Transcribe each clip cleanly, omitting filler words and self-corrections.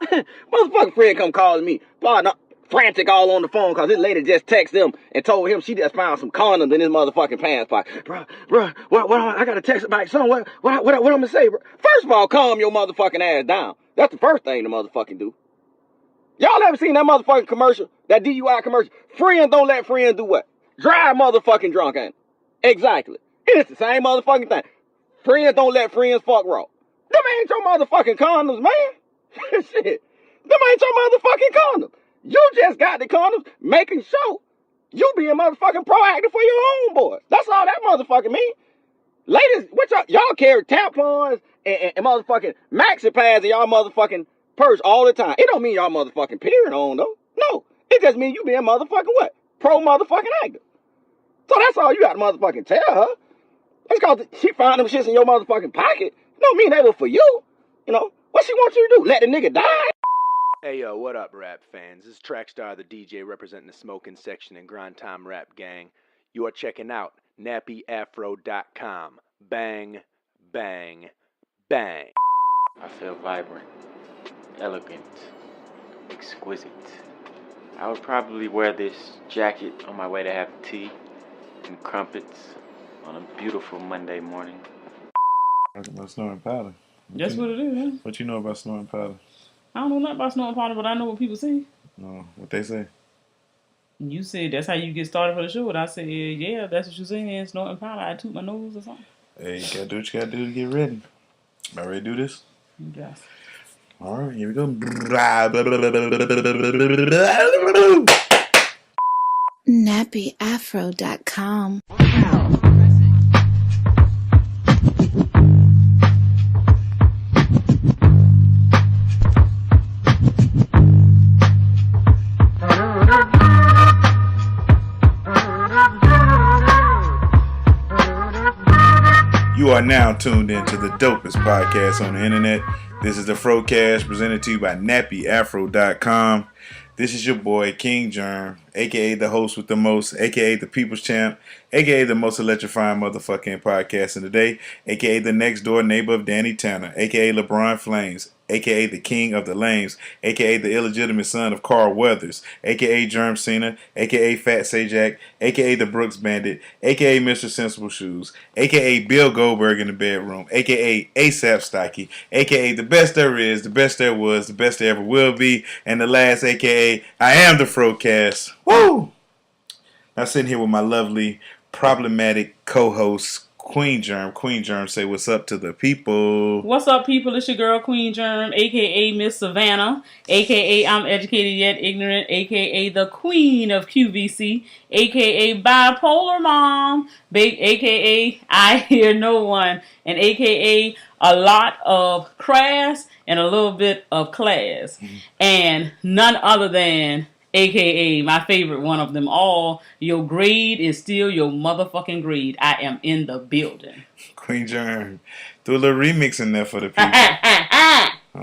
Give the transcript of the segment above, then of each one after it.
Motherfucking friend come calling me, frantic all on the phone because this lady just texted him and told him she just found some condoms in his motherfucking pants pocket. Bruh, what I gotta text back, son, what I'm gonna say, bro? First of all, calm your motherfucking ass down. That's the first thing to motherfucking do. Y'all ever seen that motherfucking commercial? That DUI commercial? Friends don't let friends do what? Drive motherfucking drunk, ain't it? Exactly. It's the same motherfucking thing. Friends don't let friends fuck raw. Them ain't your motherfucking condoms, man. Shit. Them ain't your motherfucking condoms. You just got the condoms making sure you being motherfucking proactive for your own boys. That's all that motherfucking mean. Ladies, what y'all carry tampons and motherfucking maxi pads in y'all motherfucking purse all the time. It don't mean y'all motherfucking period on though. No. It just means you being motherfucking what? Pro motherfucking active. So that's all you got to motherfucking tell her. That's because she found them shits in your motherfucking pocket. Don't mean they were for you. You know, what she want you to do? Let the nigga die? Hey yo, what up rap fans? This is Trackstar the DJ representing the smoking section and grind time rap gang. You are checking out nappyafro.com. Bang, bang, bang. I feel vibrant, elegant, exquisite. I would probably wear this jacket on my way to have tea and crumpets on a beautiful Monday morning. Talking about snoring powder. That's what it is, man. What you know about snoring powder? I don't know nothing about snoring powder, but I know what people say. No, what they say? You said that's how you get started for the show, and I said, yeah, that's what you saying, snorting powder. I toot my nose or something. Hey, you gotta do what you gotta do to get ready. About ready to do this? Yes. All right, here we go. nappyafro.com. You are now tuned into the dopest podcast on the internet. This is the FROCAST presented to you by nappyafro.com. This is your boy King Germ, aka the host with the most, aka the people's champ, aka the most electrifying motherfucking podcast in the day, aka the next door neighbor of Danny Tanner, aka LeBron Flames, aka the king of the lames, aka the illegitimate son of Carl Weathers, aka Germ Cena, aka Fat Sajak, aka the Brooks Bandit, aka Mr. Sensible Shoes, aka Bill Goldberg in the bedroom, aka ASAP Stocky, aka the best there is, the best there was, the best there ever will be, and the last aka I am the FROCAST. Woo! I'm sitting here with my lovely, problematic co-host, Queen Germ. Queen Germ, say what's up to the people. What's up, people? It's your girl, Queen Germ, a.k.a. Miss Savannah, a.k.a. I'm educated yet ignorant, a.k.a. the Queen of QVC, a.k.a. Bipolar Mom, a.k.a. I Hear No One, and a.k.a. a lot of crass and a little bit of class, and none other than a.k.a. my favorite one of them all. Your grade is still your motherfucking grade. I am in the building. Queen Germ, do a little remix in there for the people.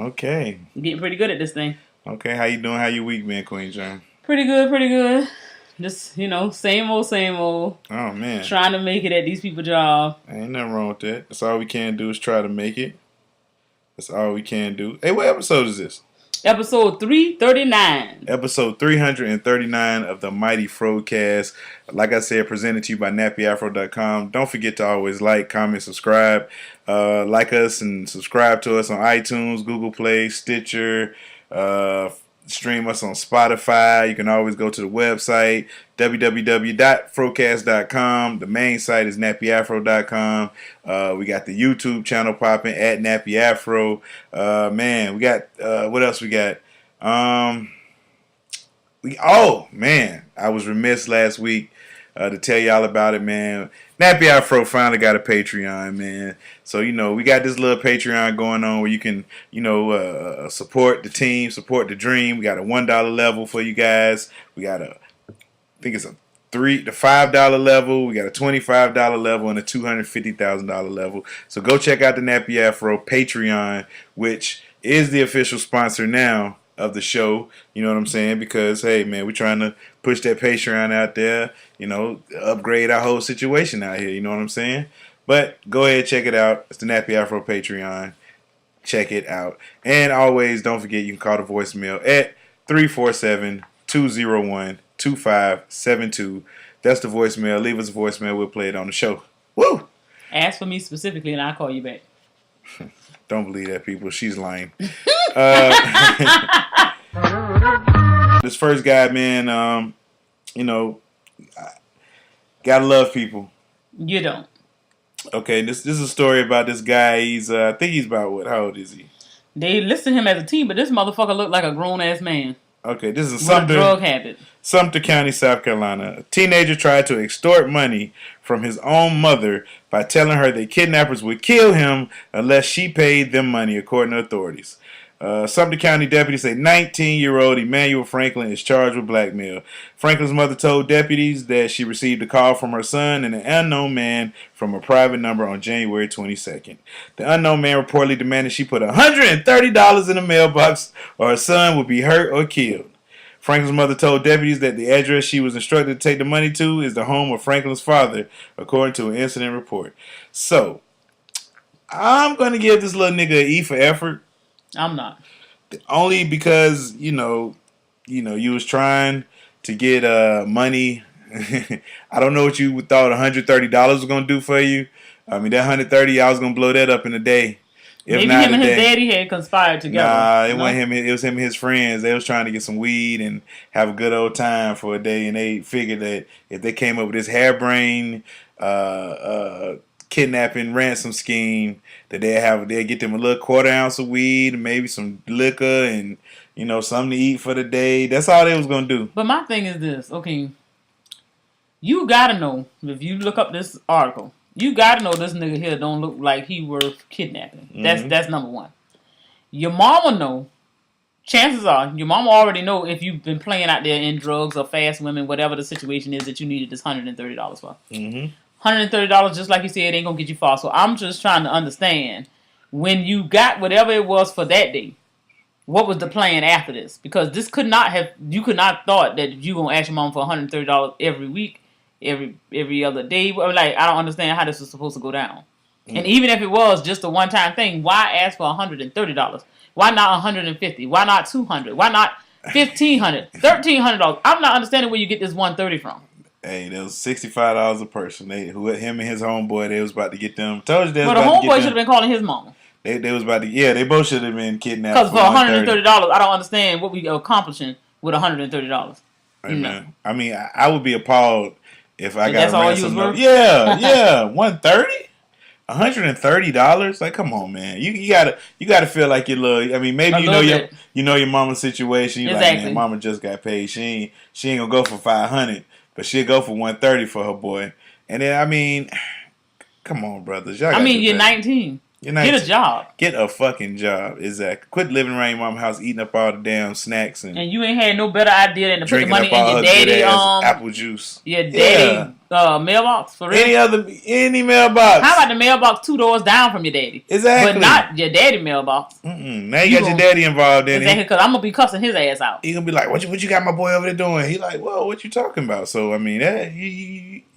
Okay. I'm getting pretty good at this thing. Okay, how you doing? How your week been, Queen Germ? Pretty good, pretty good. Just, same old, same old. Oh, man. Trying to make it at these people's job. Ain't nothing wrong with that. That's all we can do is try to make it. That's all we can do. Hey, what episode is this? Episode 339. Episode 339 of the Mighty FROCAST. Like I said, presented to you by nappyafro.com. Don't forget to always like, comment, subscribe. Like us and subscribe to us on iTunes, Google Play, Stitcher. Stream us on Spotify. You can always go to the website, www.frocast.com. The main site is nappyafro.com. We got the YouTube channel popping at nappyafro. Man, we got, what else we got? I was remiss last week to tell y'all about it, man. Nappy Afro finally got a Patreon, man. So, we got this little Patreon going on where you can, support the team, support the dream. We got a $1 level for you guys. We got the $5 level. We got a $25 level and a $250,000 level. So go check out the Nappy Afro Patreon, which is the official sponsor now of the show. You know what I'm saying? Because, hey, man, we're trying to push that Patreon out there, upgrade our whole situation out here. You know what I'm saying? But go ahead, check it out. It's the Nappy Afro Patreon. check it out. And always, don't forget, you can call the voicemail at 347-201-2572. That's the voicemail. Leave us a voicemail. We'll play it on the show. Woo! Ask for me specifically, and I'll call you back. Don't believe that, people. She's lying. This first guy, man, gotta love people. You don't. Okay, this is a story about this guy. He's I think he's about what? How old is he? They listed him as a teen, but this motherfucker looked like a grown ass man. Okay, this is with a drug habit. Sumter County, South Carolina. A teenager tried to extort money from his own mother by telling her that kidnappers would kill him unless she paid them money, according to authorities. Sumter County deputies say 19-year-old Emmanuel Franklin is charged with blackmail. Franklin's mother told deputies that she received a call from her son and an unknown man from a private number on January 22nd. The unknown man reportedly demanded she put $130 in the mailbox or her son would be hurt or killed. Franklin's mother told deputies that the address she was instructed to take the money to is the home of Franklin's father, according to an incident report. So, I'm going to give this little nigga an E for effort. I'm not. Only because, you was trying to get money. I don't know what you thought $130 was going to do for you. I mean, that $130, I was going to blow that up in a day. Maybe him and his daddy had conspired together. Nah, it wasn't him. It was him and his friends. They was trying to get some weed and have a good old time for a day, and they figured that if they came up with this harebrained kidnapping ransom scheme, that they'd get them a little quarter ounce of weed, maybe some liquor, and something to eat for the day. That's all they was gonna do. But my thing is this, okay? You gotta know, if you look up this article, you gotta know this nigga here don't look like he worth kidnapping. Mm-hmm. That's number one. Your mama know. Chances are, your mama already know if you've been playing out there in drugs or fast women, whatever the situation is that you needed this $130 for. Mm-hmm. $130, just like you said, ain't gonna get you far. So I'm just trying to understand, when you got whatever it was for that day, what was the plan after this? Because you could not thought that you gonna ask your mom for $130 every week, every other day. Like, I don't understand how this was supposed to go down. And even if it was just a one-time thing, why ask for $130? Why not $150? Why not $200? Why not $1,500? $1,300? I'm not understanding where you get this $130 from. Hey, that was $65 a person. Him and his homeboy, they was about to get them. Told you they was but about to get them. But the homeboy should have been calling his mama. They was about to, they both should have been kidnapped. Because for $130, I don't understand what we accomplishing with $130. Hey, man. I mean, I would be appalled if I got that's a all ransom. you was worth? Yeah, $130. $130? Like, come on, man. You gotta feel like your little. I mean, maybe you know your mama's situation. You exactly. Like, man, mama just got paid. She ain't gonna go for $500, but she'll go for $130 for her boy. And then, I mean, come on, brothers. Y'all you're 19. Get a job. Get a fucking job. Exactly. Quit living around your mama's house, eating up all the damn snacks and you ain't had no better idea than to put the money in your daddy apple juice. Your daddy mailbox for real. Any mailbox. How about the mailbox 2 doors down from your daddy? Exactly. But not your daddy mailbox. Now you got your daddy involved in it. Exactly, because I'm gonna be cussing his ass out. He gonna be like, "What you got my boy over there doing?" He like, "Whoa, what you talking about?" So I mean,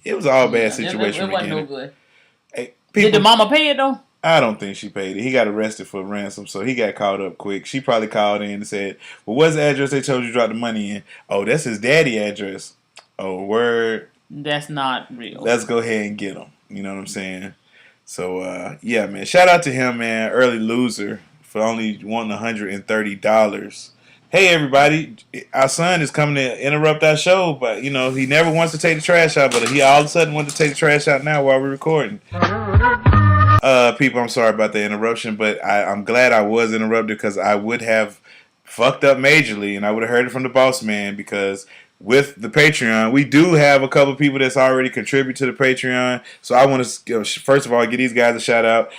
it was all bad situation. It wasn't no good. Hey, did the mama pay it though? I don't think she paid it. He got arrested for ransom, so he got caught up quick. She probably called in and said, "Well, what's the address they told you to drop the money in?" "Oh, that's his daddy address." "Oh, word." That's not real. Let's go ahead and get him. You know what I'm saying? So, yeah, man. Shout out to him, man. Early loser for only wanting $130. Hey, everybody. Our son is coming to interrupt our show, but, he never wants to take the trash out, but he all of a sudden wants to take the trash out now while we're recording. People, I'm sorry about the interruption, but I'm glad I was interrupted because I would have fucked up majorly, and I would have heard it from the boss man, because with the Patreon, we do have a couple people that's already contribute to the Patreon. So I want to, first of all, give these guys a shout out.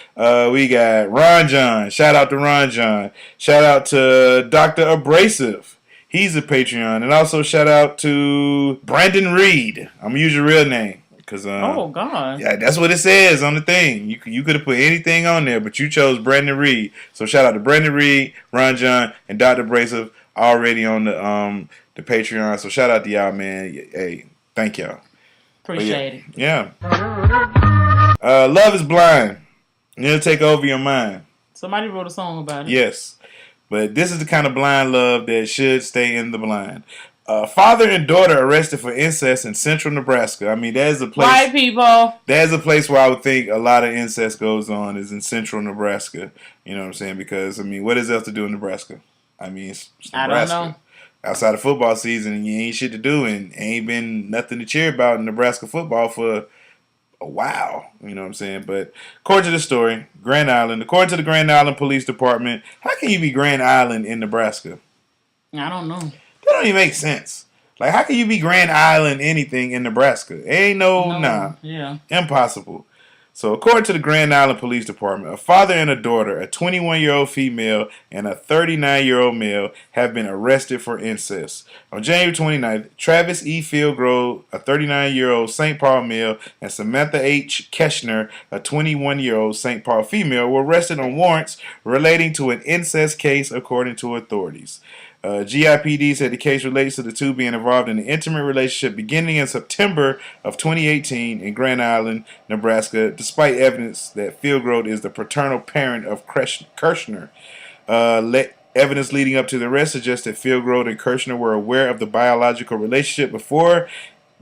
We got Ron John. Shout out to Ron John. Shout out to Dr. Abrasive. He's a Patreon. And also shout out to Brandon Reed. I'm going to use your real name. Cause, oh, God. Yeah, that's what it says on the thing. You could have put anything on there, but you chose Brandon Reed. So shout out to Brandon Reed, Ron John, and Dr. Abrasive already on the Patreon. So shout out to y'all, man. Hey, thank y'all. Appreciate it. Yeah. Love is blind. It'll take over your mind. Somebody wrote a song about it. Yes. But this is the kind of blind love that should stay in the blind. Father and daughter arrested for incest in central Nebraska. I mean, there's a place. White people. There's a place where I would think a lot of incest goes on is in central Nebraska. You know what I'm saying? Because, I mean, what is else to do in Nebraska? I mean, it's Nebraska. I don't know. Outside of football season, you ain't shit to do and ain't been nothing to cheer about in Nebraska football for a while. You know what I'm saying? But according to the story, Grand Island, according to the Grand Island Police Department, how can you be Grand Island in Nebraska? I don't know. That don't even make sense. Like, how can you be Grand Island anything in Nebraska? Ain't nah. Yeah. Impossible. So, according to the Grand Island Police Department, a father and a daughter, a 21-year-old female and a 39-year-old male, have been arrested for incest. On January 29th, Travis E. Fieldgrove, a 39-year-old St. Paul male, and Samantha H. Keshner, a 21-year-old St. Paul female, were arrested on warrants relating to an incest case, according to authorities. GIPD said the case relates to the two being involved in an intimate relationship beginning in September of 2018 in Grand Island, Nebraska, despite evidence that Fieldgrove is the paternal parent of Kirshner. Evidence leading up to the arrest suggests that Fieldgrove and Kirshner were aware of the biological relationship before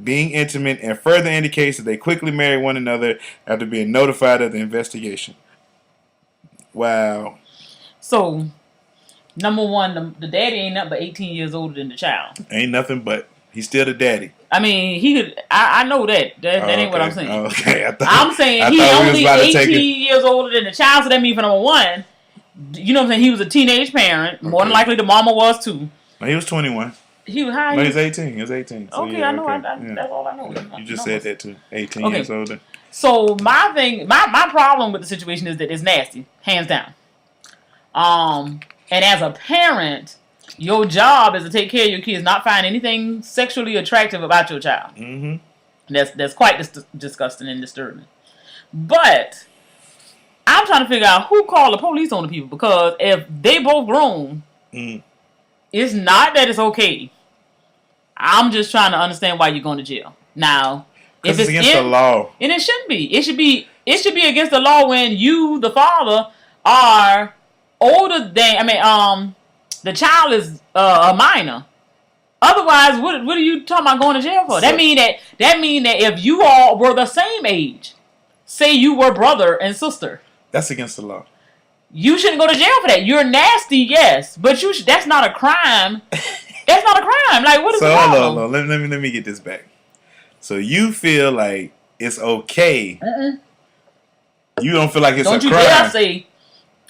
being intimate, and further indicates that they quickly married one another after being notified of the investigation. Wow. So, number one, the daddy ain't nothing but 18 years older than the child. Ain't nothing but. He's still the daddy. I mean, he could. I know that. That ain't what I'm saying. Okay. I'm saying he only 18 years older than the child, so that means for number one, you know what I'm saying, he was a teenage parent. More than likely the mama was too. No, he was 21. He was high. No, he was 18. He was 18. So okay, yeah, I know. okay. That's all I know. You just said that too. 18 years older. So my thing, my problem with the situation is that it's nasty, hands down. And as a parent, your job is to take care of your kids, not find anything sexually attractive about your child. Mm-hmm. That's quite disgusting and disturbing. But I'm trying to figure out who called the police on the people, because if they both grown, it's not that it's okay. I'm just trying to understand why you're going to jail. Now, if it's against the law. And it shouldn't be. It should be against the law when you, the father, are older than, the child is a minor. Otherwise, what are you talking about going to jail for? That mean that if you all were the same age, say you were brother and sister, that's against the law. You shouldn't go to jail for that. You're nasty, yes, but that's not a crime. That's not a crime. Like, what is the problem? Hold on. Let me get this back. So you feel like it's okay? You don't feel like it's a crime? Don't you dare say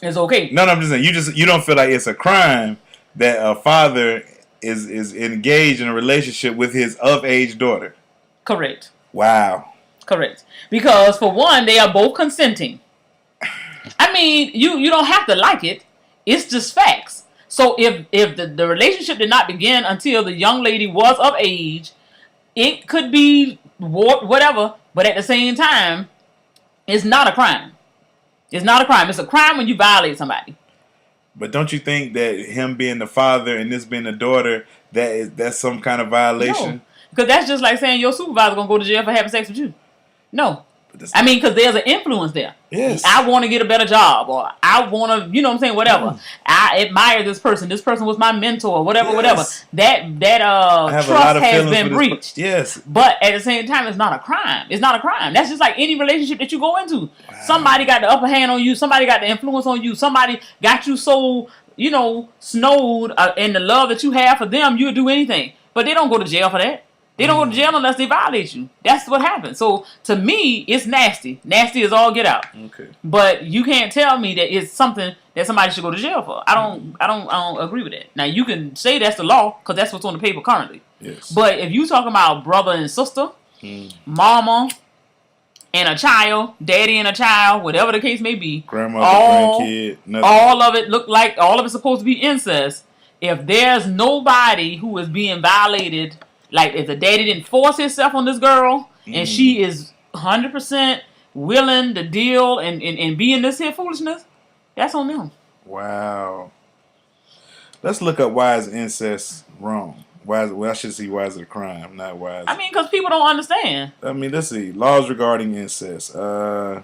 it's okay. No, I'm just saying you don't feel like it's a crime that a father is engaged in a relationship with his of-age daughter. Correct. Wow. Correct. Because for one, they are both consenting. I mean, you don't have to like it. It's just facts. So if the relationship did not begin until the young lady was of age, it could be whatever, but at the same time, it's not a crime. It's not a crime. It's a crime when you violate somebody. But don't you think that him being the father and this being the daughter, that's some kind of violation? No, because that's just like saying your supervisor gonna go to jail for having sex with you. No. I mean, because there's an influence there. Yes. I want to get a better job, or I want to, you know what I'm saying, whatever. I admire this person. This person was my mentor, whatever. That trust has been breached. Yes. But at the same time, it's not a crime. It's not a crime. That's just like any relationship that you go into. Wow. Somebody got the upper hand on you. Somebody got the influence on you. Somebody got you so, snowed in the love that you have for them, you'll do anything. But they don't go to jail for that. They don't go to jail unless they violate you. That's what happens. So to me, it's nasty. Nasty is all get out. Okay. But you can't tell me that it's something that somebody should go to jail for. I don't agree with that. Now you can say that's the law because that's what's on the paper currently. Yes. But if you talking about brother and sister, mama and a child, daddy and a child, whatever the case may be, grandmother, grandkid, nothing. All of it supposed to be incest. If there's nobody who is being violated. Like, if the daddy didn't force himself on this girl, and she is 100% willing to deal and be in this here foolishness, that's on them. Wow. Let's look up why is incest wrong. I should see why is it a crime, not why is it... I mean, because people don't understand. I mean, let's see. Laws regarding incest. 20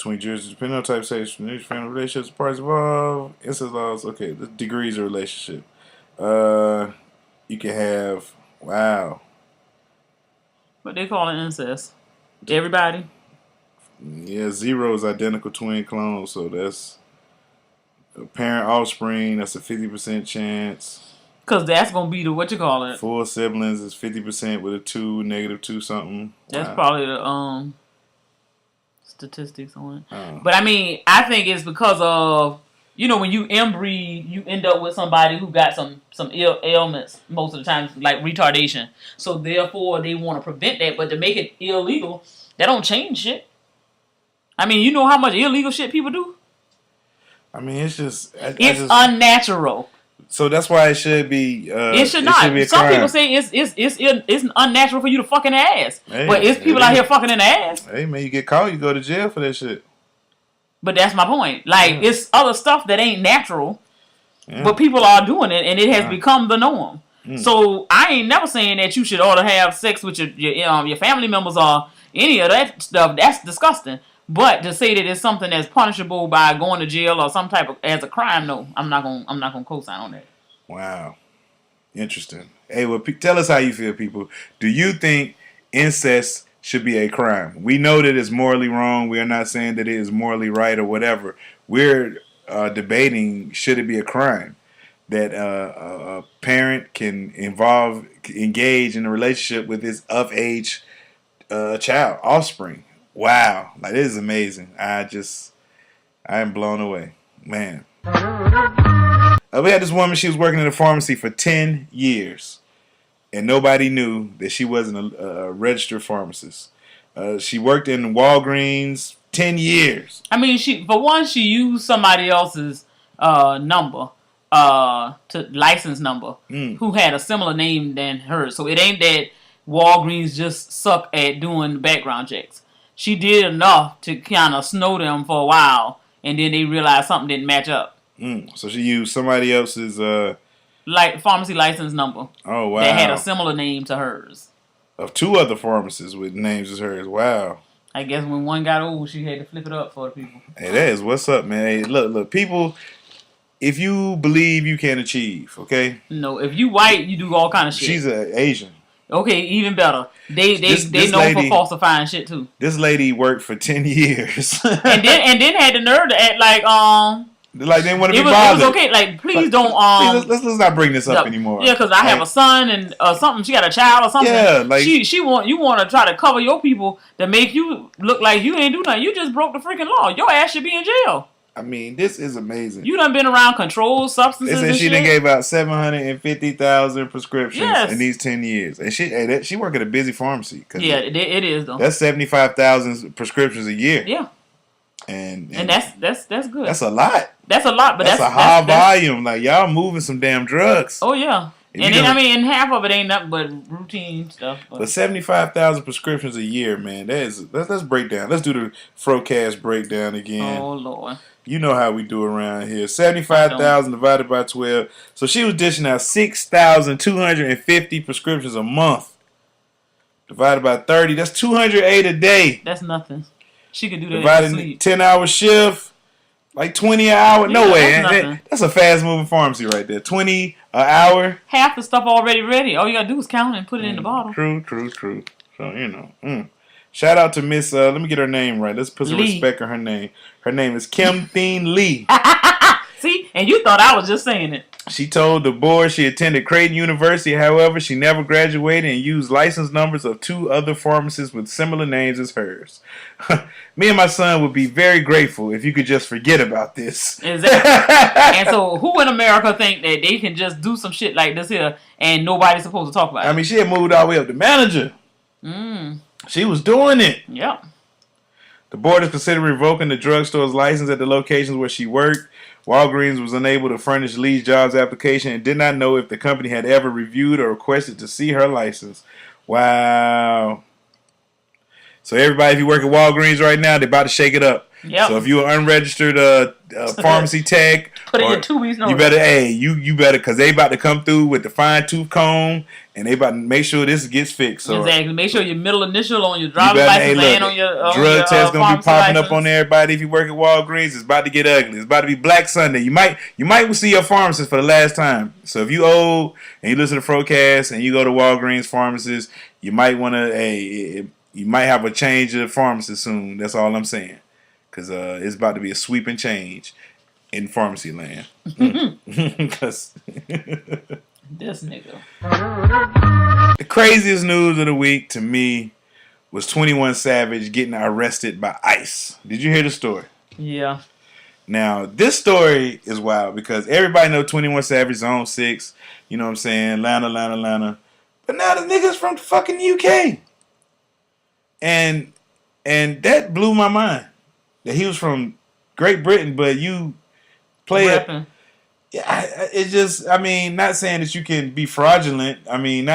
between jurisdictions, depending on type of sex, family relationships, parties involved, incest laws. Okay, the degrees of relationship. You can have wow. What they call it incest? Everybody. Yeah, 0 is identical twin clones, so that's a parent offspring. That's a 50% chance. Cause that's gonna be the what you call it. Full siblings is 50% with a 2, -2 something. That's Wow. probably the statistics on it. Oh. But I mean, I think it's because of when you inbreed, you end up with somebody who got some ailments most of the time, like retardation. So therefore, they want to prevent that, but to make it illegal, that don't change shit. I mean, you know how much illegal shit people do? I mean, it's just it's unnatural. So that's why it should be. It should not. Some people say it's unnatural for you to fuck in the ass, but it's people out here fucking in the ass. Hey man, you get caught, you go to jail for that shit. But that's my point. Like it's other stuff that ain't natural, but people are doing it, and it has become the norm. So I ain't never saying that you should ought to have sex with your family members or any of that stuff. That's disgusting. But to say that it's something that's punishable by going to jail or some type of as a crime, no, I'm not gonna co-sign on that. Wow, interesting. Hey, well, tell us how you feel, people. Do you think incest should be a crime? We know that it's morally wrong. We are not saying that it is morally right or whatever. We're debating should it be a crime that a parent can engage in a relationship with his of age child, offspring. Wow, like this is amazing. I am blown away, man. We had this woman. She was working in a pharmacy for 10 years, and nobody knew that she wasn't a registered pharmacist. She worked in Walgreens 10 years. I mean, she used somebody else's number, license number, who had a similar name than hers. So it ain't that Walgreens just suck at doing background checks. She did enough to kind of snow them for a while, and then they realized something didn't match up. So she used somebody else's pharmacy license number. Oh wow! That had a similar name to hers. Of 2 other pharmacists with names as hers. Wow. I guess when one got old, she had to flip it up for the people. Hey, that is what's up, man. Hey, look, people. If you believe, you can achieve. Okay. No, if you white, you do all kind of shit. She's an Asian. Okay, even better. They know for falsifying shit too. This lady worked for 10 years. and then had the nerve to act like they didn't want to be bothered. It was okay. Like please don't please, let's not bring this up anymore. Yeah, because I have a son and something. She got a child or something. Yeah, like you want to try to cover your people to make you look like you ain't do nothing. You just broke the freaking law. Your ass should be in jail. I mean, this is amazing. You done been around controlled substances. They said she done gave out 750,000 prescriptions in these 10 years, and she work at a busy pharmacy. Yeah, it is though. That's 75,000 prescriptions a year. Yeah, and that's good. That's a lot. That's a lot, but that's a high volume. Like y'all moving some damn drugs. Oh yeah. And then, and half of it ain't nothing but routine stuff. But 75,000 prescriptions a year, man. Let's break down. Let's do the FROCAST breakdown again. Oh Lord. You know how we do around here. 75,000 divided by 12. So she was dishing out 6,250 prescriptions a month. Divided by 30. That's 208 a day. That's nothing. She could do that divided in sleep. 10-hour shift. Like 20 an hour. No way. That's a fast moving pharmacy right there. 20 an hour. Half the stuff already ready. All you gotta do is count it and put it in the bottle. True. So, you know. Shout out to Miss, let me get her name right. Let's put some respect on her name. Her name is Kim Theen Lee. See? And you thought I was just saying it. She told the board she attended Creighton University. However, she never graduated and used license numbers of 2 other pharmacists with similar names as hers. Me and my son would be very grateful if you could just forget about this. Exactly. And so who in America think that they can just do some shit like this here and nobody's supposed to talk about it? I mean, she had moved all the way up to manager. She was doing it. Yep. The board is considering revoking the drugstore's license at the locations where she worked. Walgreens was unable to furnish Lee's jobs application and did not know if the company had ever reviewed or requested to see her license. Wow. So everybody, if you work at Walgreens right now, they're about to shake it up. Yep. So if you're an unregistered pharmacy tech, put in your 2 weeks notice. You better, you better, because they about to come through with the fine tooth comb, and they about to make sure this gets fixed. So exactly. Make sure your middle initial on your driver's license and on your drug test gonna be popping license. up on everybody. If you work at Walgreens, it's about to get ugly. It's about to be Black Sunday. You might see your pharmacist for the last time. So if you old and you listen to FROCAST and you go to Walgreens pharmacist, you might want to you might have a change of pharmacist soon. That's all I'm saying, because it's about to be a sweeping change in pharmacy land. Because this nigga. The craziest news of the week to me was 21 Savage getting arrested by ICE. Did you hear the story? Yeah. Now, this story is wild because everybody know 21 Savage Zone 6. You know what I'm saying? Atlanta. But now the nigga's from the fucking UK. And that blew my mind. That he was from Great Britain, but you play it. Yeah, it just, I mean, not saying that you can be fraudulent. I mean,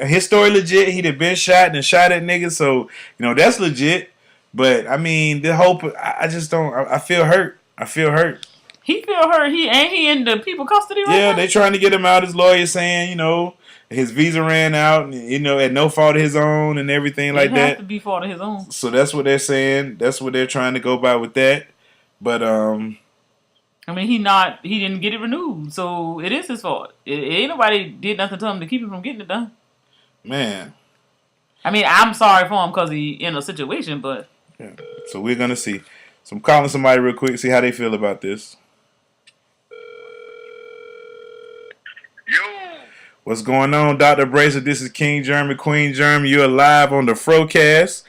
his story legit. He'd have been shot and shot at niggas, so that's legit. But I mean, the whole, I just don't. I feel hurt. He feel hurt. He in the people custody right now. Yeah, they trying to get him out. His lawyer saying, his visa ran out, and, at no fault of his own and everything like that. It has to be fault of his own. So that's what they're saying. That's what they're trying to go by with that. But I mean, he didn't get it renewed, so it is his fault. Ain't nobody did nothing to him to keep him from getting it done. Man. I mean, I'm sorry for him because he in a situation, but. Yeah. So we're going to see. So I'm calling somebody real quick, see how they feel about this. Yo. What's going on, Dr. Bracer? This is King Germ and Queen Germ. You're live on the FROCAST.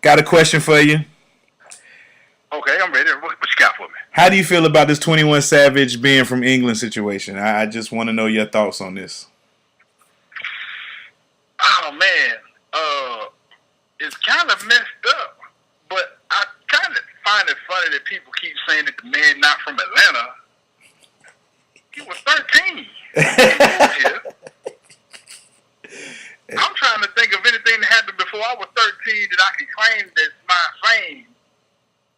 Got a question for you. Okay, I'm ready. What you got for me? How do you feel about this 21 Savage being from England situation? I just want to know your thoughts on this. Oh, man. It's kind of messed up, but I kind of find it funny that people keep saying that the man not from Atlanta. He was 13. I'm trying to think of anything that happened before I was 13 that I can claim that's my fame.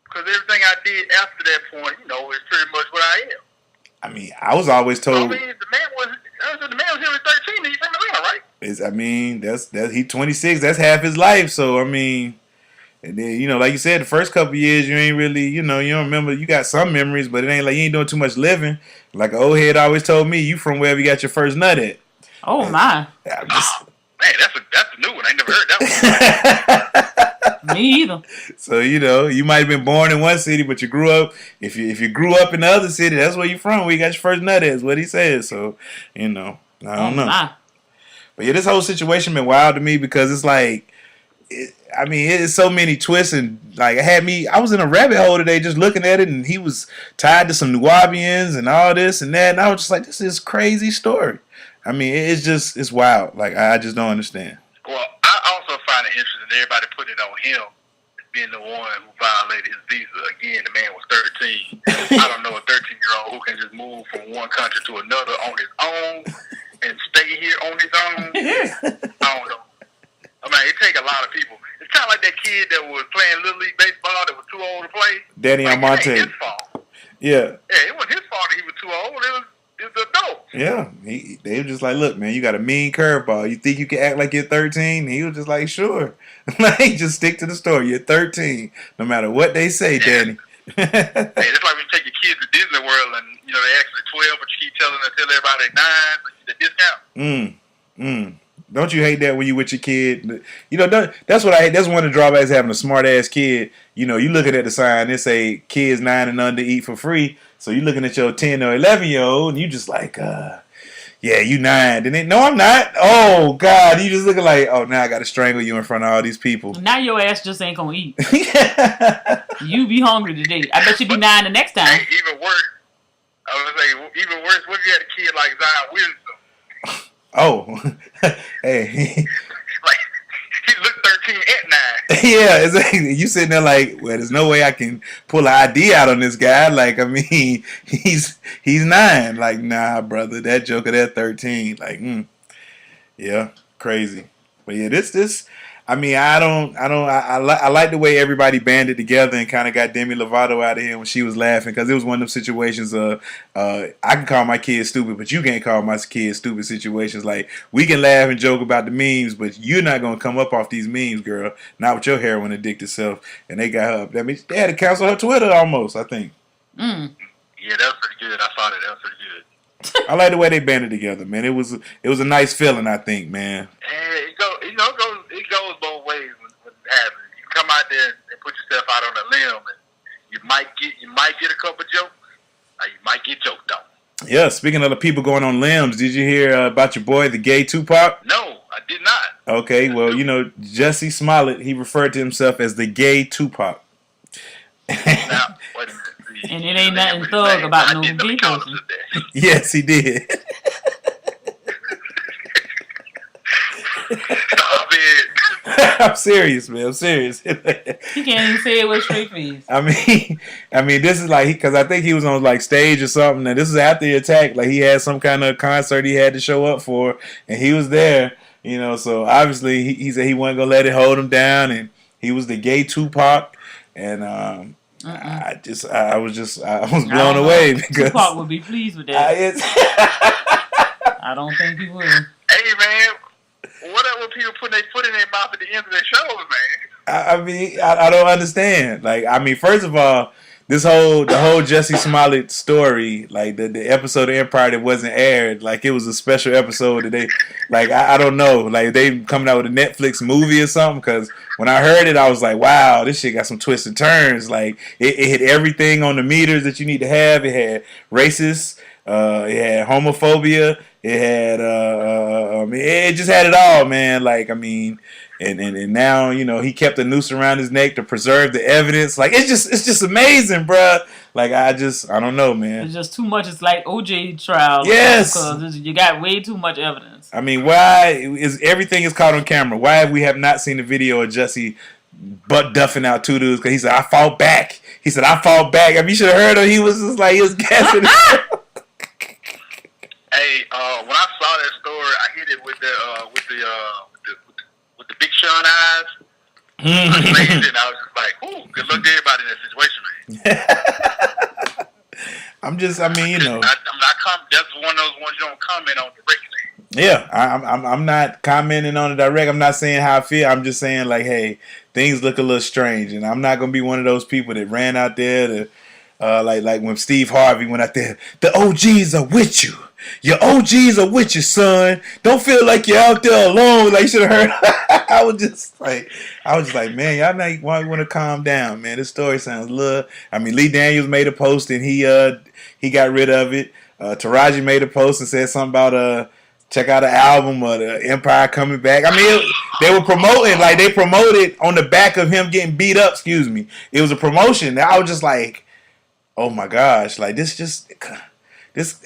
Because everything I did after that point, is pretty much what I am. I mean, I was always told. I mean, the man was here at 13 and he's from Atlanta, right? He 26. That's half his life. So I mean, and then like you said, the first couple of years you ain't really, you don't remember. You got some memories, but it ain't like you ain't doing too much living. Like an old head always told me, you from wherever you got your first nut at. Oh my! Man, that's a new one. I ain't never heard that one. Me either. So you might have been born in one city, but you grew up. If you grew up in the other city, that's where you from. Where you got your first nut at, is what he says. So I don't know. But yeah, this whole situation been wild to me because it's like, it's so many twists and like I was in a rabbit hole today just looking at it, and he was tied to some Nubians and all this and that, and I was just like, this is a crazy story. I mean, it's wild. Like I just don't understand. Well, I also find it interesting that everybody put it on him as being the one who violated his visa. Again, the man was 13. I don't know a 13-year-old who can just move from one country to another on his own and stay here on his own. I don't know. I mean, it take a lot of people. It's kind of like that kid that was playing Little League Baseball that was too old to play. Danny Almonte. It ain't his fault. Yeah. Yeah, it wasn't his fault that he was too old. It was the adult. Yeah. They were just like, look, man, you got a mean curveball. You think you can act like you're 13? And he was just like, sure. Like, just stick to the story. You're 13. No matter what they say, Danny. Hey, that's like when you take your kids to Disney World and, they're actually 12, but you keep telling everybody they're 9, but you get a discount. Don't you hate that when you with your kid? That's what I hate. That's one of the drawbacks of having a smart ass kid. You looking at the sign, it say kids 9 and under eat for free. So you looking at your 10 or 11-year-old, and you just like, yeah, you 9. Then no, I'm not. Oh God, you just looking like, oh, now I got to strangle you in front of all these people. Now your ass just ain't gonna eat. You be hungry today. I bet you be 9 the next time. Hey, even worse. I was gonna say, even worse. What if you had a kid like Zaire Wilson? Oh, hey. Like, he looked 13 at 9. Yeah, exactly. You sitting there like, well, there's no way I can pull an ID out on this guy. Like, I mean, he's 9. Like, nah, brother, that joker, that 13. Like, yeah, crazy. But yeah, this, I mean, I like the way everybody banded together and kind of got Demi Lovato out of here when she was laughing, because it was one of them situations I can call my kids stupid, but you can't call my kids stupid situations. Like, we can laugh and joke about the memes, but you're not going to come up off these memes, girl. Not with your heroin addicted self. And they got her. I mean, they had to cancel her Twitter almost, I think. Yeah, that was pretty good. I saw that. That was pretty good. I like the way they banded together, man. It was a nice feeling, I think, man. And it goes both ways when it happens. You come out there and put yourself out on a limb, and you might get a couple jokes, or you might get joked on. Yeah, speaking of the people going on limbs, did you hear about your boy, the gay Tupac? No, I did not. Okay, well, Jussie Smollett, he referred to himself as the gay Tupac. Now, wait a minute. And it ain't nothing thug about no gay person. Yes, he did. Stop it. I'm serious, man. I'm serious. He can't even say it with straight face. I mean, this is like, because I think he was on like stage or something, and this is after the attack. Like, he had some kind of concert he had to show up for, and he was there. So obviously he said he wasn't gonna let it hold him down, and he was the gay Tupac, and I was blown away because Tupac would be pleased with that. I don't think he would. Hey, man, what up with people putting their foot in their mouth at the end of their shows, man? I don't understand. Like, I mean, first of all, the whole Jussie Smollett story, like the episode of Empire that wasn't aired, like it was a special episode that they, like, I don't know, like they coming out with a Netflix movie or something, because when I heard it, I was like, wow, this shit got some twists and turns. Like, it hit everything on the meters that you need to have. It had racist, it had homophobia, it had, it just had it all, man. Like, I mean, and now, he kept a noose around his neck to preserve the evidence. Like, it's just amazing, bruh. Like, I don't know, man. It's just too much. It's like OJ trial. Yes. Because you got way too much evidence. I mean, why is everything is caught on camera? Why have we not seen the video of Jussie butt duffing out two dudes? Because he said, I fought back. I mean, you should have heard him. He was just like, he was gassing. Hey, when I saw that story, I hit it with the Big Sean eyes. I played it, and I was just like, ooh, good luck to everybody in that situation, man. I'm not that's one of those ones you don't comment on directly. Yeah, I'm not commenting on it direct. I'm not saying how I feel. I'm just saying, like, hey, things look a little strange, and I'm not gonna be one of those people that ran out there to, like when Steve Harvey went out there. The OGs are with you. Your OGs are with you, son. Don't feel like you're out there alone. Like, you should have heard. I was just like, man, y'all might want to calm down, man. This story sounds I mean, Lee Daniels made a post and he got rid of it. Taraji made a post and said something about check out an album or the Empire coming back. I mean, they were promoting, like they promoted on the back of him getting beat up. Excuse me. It was a promotion. I was just like, oh my gosh, like this,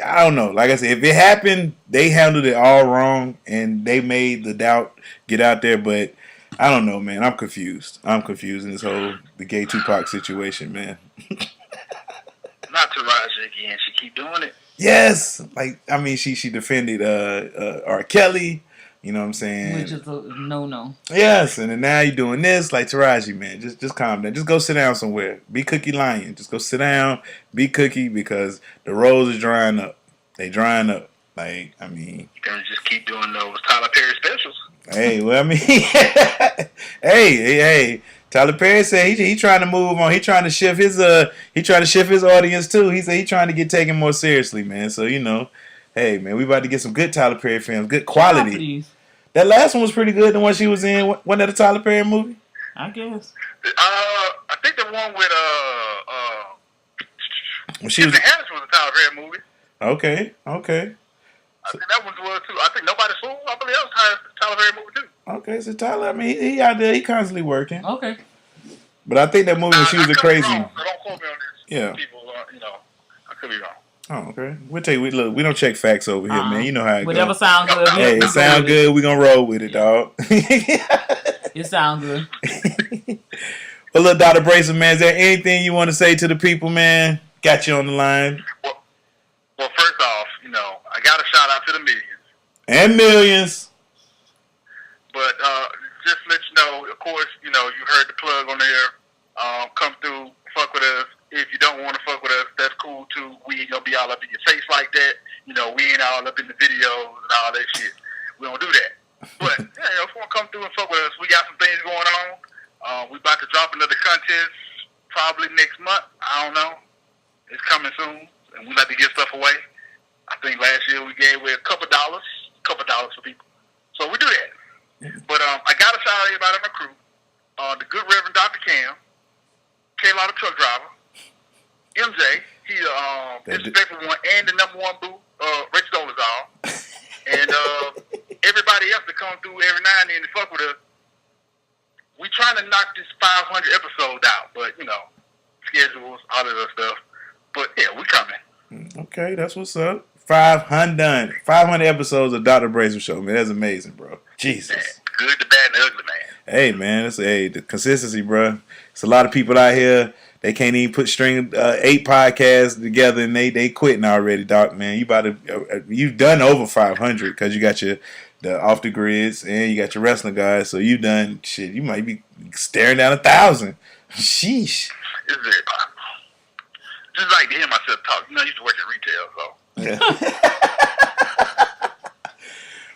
I don't know. Like I said, if it happened, they handled it all wrong, and they made the doubt get out there. But I don't know, man. I'm confused. In this whole the gay Tupac situation, man. Not Taraji again. She keep doing it. Yes, like I mean, she defended R. Kelly. You know what I'm saying? Which is a no. Yes, and then now you're doing this, like Taraji, man. Just calm down. Just go sit down somewhere. Be Cookie Lion. Just go sit down. Be Cookie, because the roads are drying up. They drying up. Like, I mean, gonna just keep doing those Tyler Perry specials. Hey, well, I mean, hey. Tyler Perry said he trying to move on. He trying to shift his audience too. He said he trying to get taken more seriously, man. So hey, man, we about to get some good Tyler Perry films, good quality. That last one was pretty good. The one she was in, wasn't that a Tyler Perry movie? I guess. I think the one with Tiffany Haddish was a Tyler Perry movie. Okay. I think that one was too. I think Nobody's Fool. I believe that was a Tyler Perry movie too. Okay, so Tyler, I mean, he out there, he constantly working. Okay. But I think that movie when she was a crazy. Wrong, so don't quote me on this. Yeah. People, I could be wrong. Oh, okay. Look, we don't check facts over here, man. You know how it goes. Whatever sounds good. Hey, it sounds good. We gonna roll with it, dog. It sounds good. Well, look, Dr. Bracer, man, is there anything you want to say to the people, man? Got you on the line. Well, first off, I got a shout out to the millions. And millions. But just to let you know, of course, you heard the plug on there. Come through, fuck with us. If you don't want to fuck with us, that's cool too. We ain't gonna be all up in your face like that. We ain't all up in the videos and all that shit. We don't do that. But if you want to come through and fuck with us, we got some things going on. We about to drop another contest probably next month. I don't know. It's coming soon, and we like to give stuff away. I think last year we gave away a couple dollars for people. So we do that. But I got to shout out everybody on my crew. The good Reverend Dr. Cam, K-Law the truck driver, MJ, he disrespectful one, and the number one boo, Rich Dolezal, and everybody else that come through every now and then to fuck with us. We trying to knock this 500 episode out, but schedules, all of that stuff. But yeah, we coming. Okay, that's what's up. 500 episodes of Dr. Brazen Show, man. That's amazing, bro. Jesus. Man, good, the bad, and the ugly, man. Hey, man, the consistency, bro. It's a lot of people out here. They can't even put 8 podcasts together, and they quitting already, Doc. Man, you've done over 500 because you got the off the grids and you got your wrestling guys. So you've done shit. You might be staring down 1,000. Sheesh. It's very possible. Just like to hear myself talk. I used to work at retail, so. Yeah.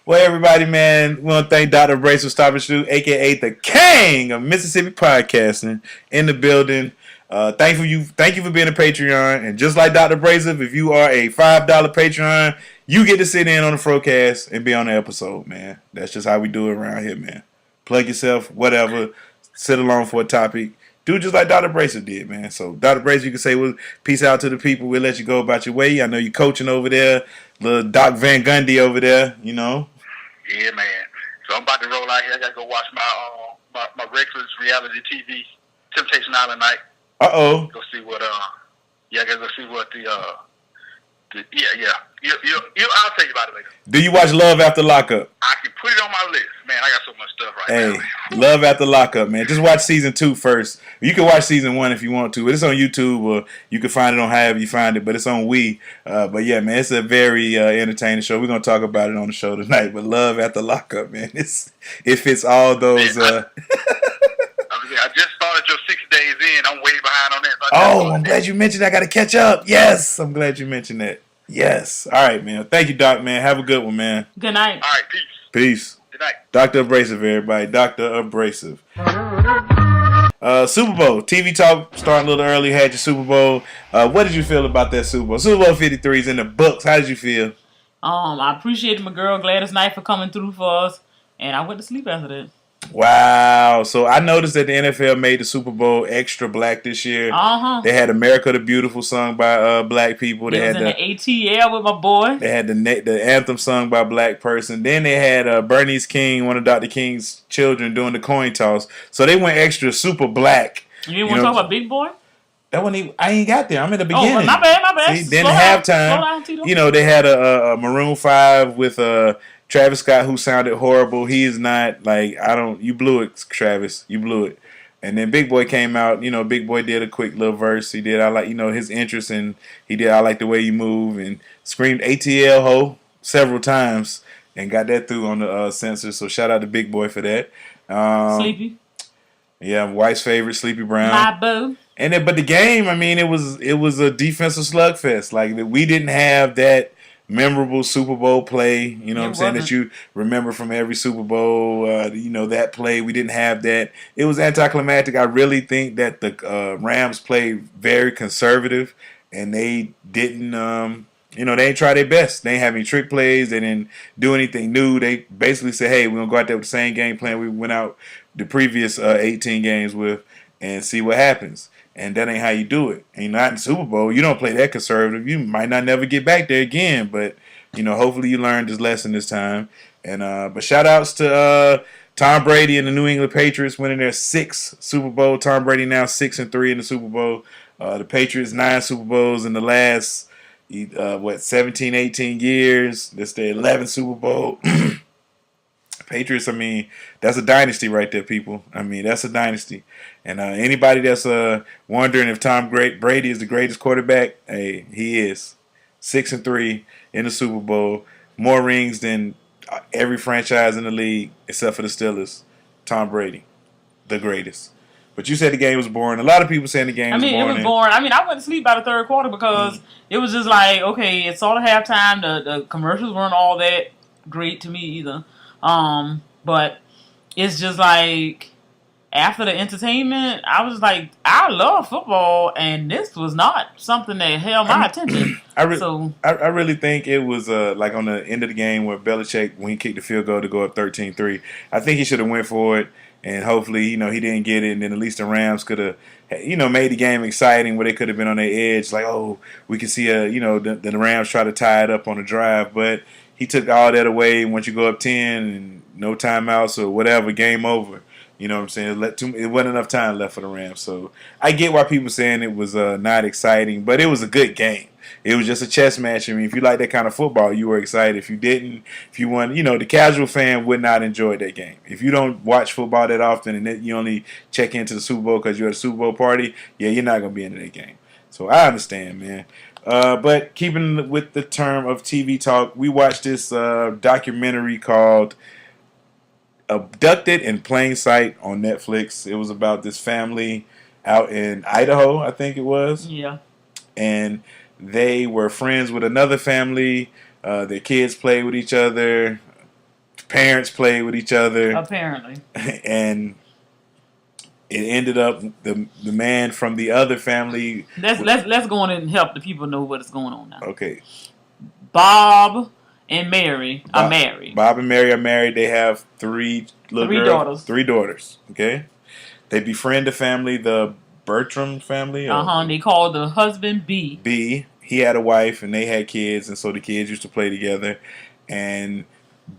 Well, everybody, man, we want to thank Dr. Brace for stopping through, a.k.a. the king of Mississippi podcasting, in the building. Thank you for being a Patreon. And just like Dr. Braziff, if you are a $5 Patreon, you get to sit in on the FROCAST and be on the episode, man. That's just how we do it around here, man. Plug yourself, whatever. Sit along for a topic. Do just like Dr. Braziff did, man. So, Dr. Braziff, you can say, well, peace out to the people. We'll let you go about your way. I know you're coaching over there. Little Doc Van Gundy over there, Yeah, man. So I'm about to roll out here. I got to go watch my Reckless reality TV, Temptation Island night. Uh-oh. Go see what, I got to go see what yeah. I'll tell you about it later. Do you watch Love After Lockup? I can put it on my list. Man, I got so much stuff now. Hey, Love After Lockup, man. Just watch season 2 first. You can watch season 1 if you want to, but it's on YouTube, or you can find it on however you find it, but it's on Wii. But yeah, man, it's a very entertaining show. We're going to talk about it on the show tonight, but Love After Lockup, man, it fits all those... Man, I just started your 6 days in. I'm way behind on that. So I'm glad you mentioned that. I got to catch up. Yes, I'm glad you mentioned that. Yes. All right, man. Thank you, Doc, man. Have a good one, man. Good night. All right, peace. Peace. Good night. Dr. Abrasive, everybody. Dr. Abrasive. Super Bowl. TV Talk starting a little early. Had your Super Bowl. What did you feel about that Super Bowl? Super Bowl 53 is in the books. How did you feel? I appreciated my girl Gladys Knight for coming through for us, and I went to sleep after that. Wow. So I noticed that the NFL made the Super Bowl extra black this year. They had America the Beautiful sung by black people. They was had in the ATL with my boy. They had the anthem sung by a black person. Then they had Bernice King, one of Dr. King's children, doing the coin toss. So they went extra super black. You didn't want to talk about Big Boy? That one, I ain't got there. I'm in the beginning. Oh, my bad. See, then halftime, they had a Maroon 5 with Travis Scott, who sounded horrible. He is not you blew it, Travis. You blew it. And then Big Boy came out. Big Boy did a quick little verse. He did, his interest in, I like the way you move, and screamed ATL ho several times and got that through on the censor. So shout out to Big Boy for that. Sleepy. Yeah, wife's favorite, Sleepy Brown. My boo. But the game, it was a defensive slugfest. Like, we didn't have that memorable Super Bowl play, what I'm saying, that you remember from every Super Bowl, that play. We didn't have that. It was anticlimactic. I really think that the Rams played very conservative, and they didn't, they didn't try their best. They didn't have any trick plays. They didn't do anything new. They basically said, hey, we're going to go out there with the same game plan we went out the previous 18 games with and see what happens. And that ain't how you do it. And not in the Super Bowl. You don't play that conservative. You might not never get back there again. But, hopefully you learned this lesson this time. And but shout outs to Tom Brady and the New England Patriots winning their 6th Super Bowl. Tom Brady now 6-3 in the Super Bowl. The Patriots 9 Super Bowls in the last 17, 18 years. This their 11th Super Bowl. Patriots, that's a dynasty right there, people. That's a dynasty. And anybody that's wondering if Tom Brady is the greatest quarterback, hey, he is. 6-3 in the Super Bowl. More rings than every franchise in the league except for the Steelers. Tom Brady, the greatest. But you said the game was boring. A lot of people saying the game was boring. It was boring. I went to sleep by the third quarter because it was just like, okay, it's sort of halftime. The commercials weren't all that great to me either. But it's just like, after the entertainment, I was like, I love football, and this was not something that held my attention. I really think it was like on the end of the game where Belichick, when he kicked the field goal to go up 13-3, I think he should have went for it. And hopefully, he didn't get it, and then at least the Rams could have, made the game exciting where they could have been on their edge. Like, oh, we could see the Rams try to tie it up on a drive. But he took all that away. Once you go up 10 and no timeouts or whatever, game over. You know what I'm saying? It wasn't enough time left for the Rams. So I get why people saying it was not exciting, but it was a good game. It was just a chess match. I mean, if you like that kind of football, you were excited. If you didn't, if you won, the casual fan would not enjoy that game. If you don't watch football that often and you only check into the Super Bowl because you're at a Super Bowl party, yeah, you're not going to be into that game. So I understand, man. But keeping with the term of TV talk, we watched this documentary called Abducted in Plain Sight on Netflix. It was about this family out in Idaho, I think it was. Yeah. And they were friends with another family. Their kids played with each other. Parents played with each other. Apparently. And it ended up the man from the other family. Let's go on and help the people know what is going on now. Okay. Bob and Mary are married. Bob and Mary are married. They have three daughters. Three daughters. Okay. They befriend the family, the Bertram family. They called the husband B. B. He had a wife and they had kids, and so the kids used to play together. And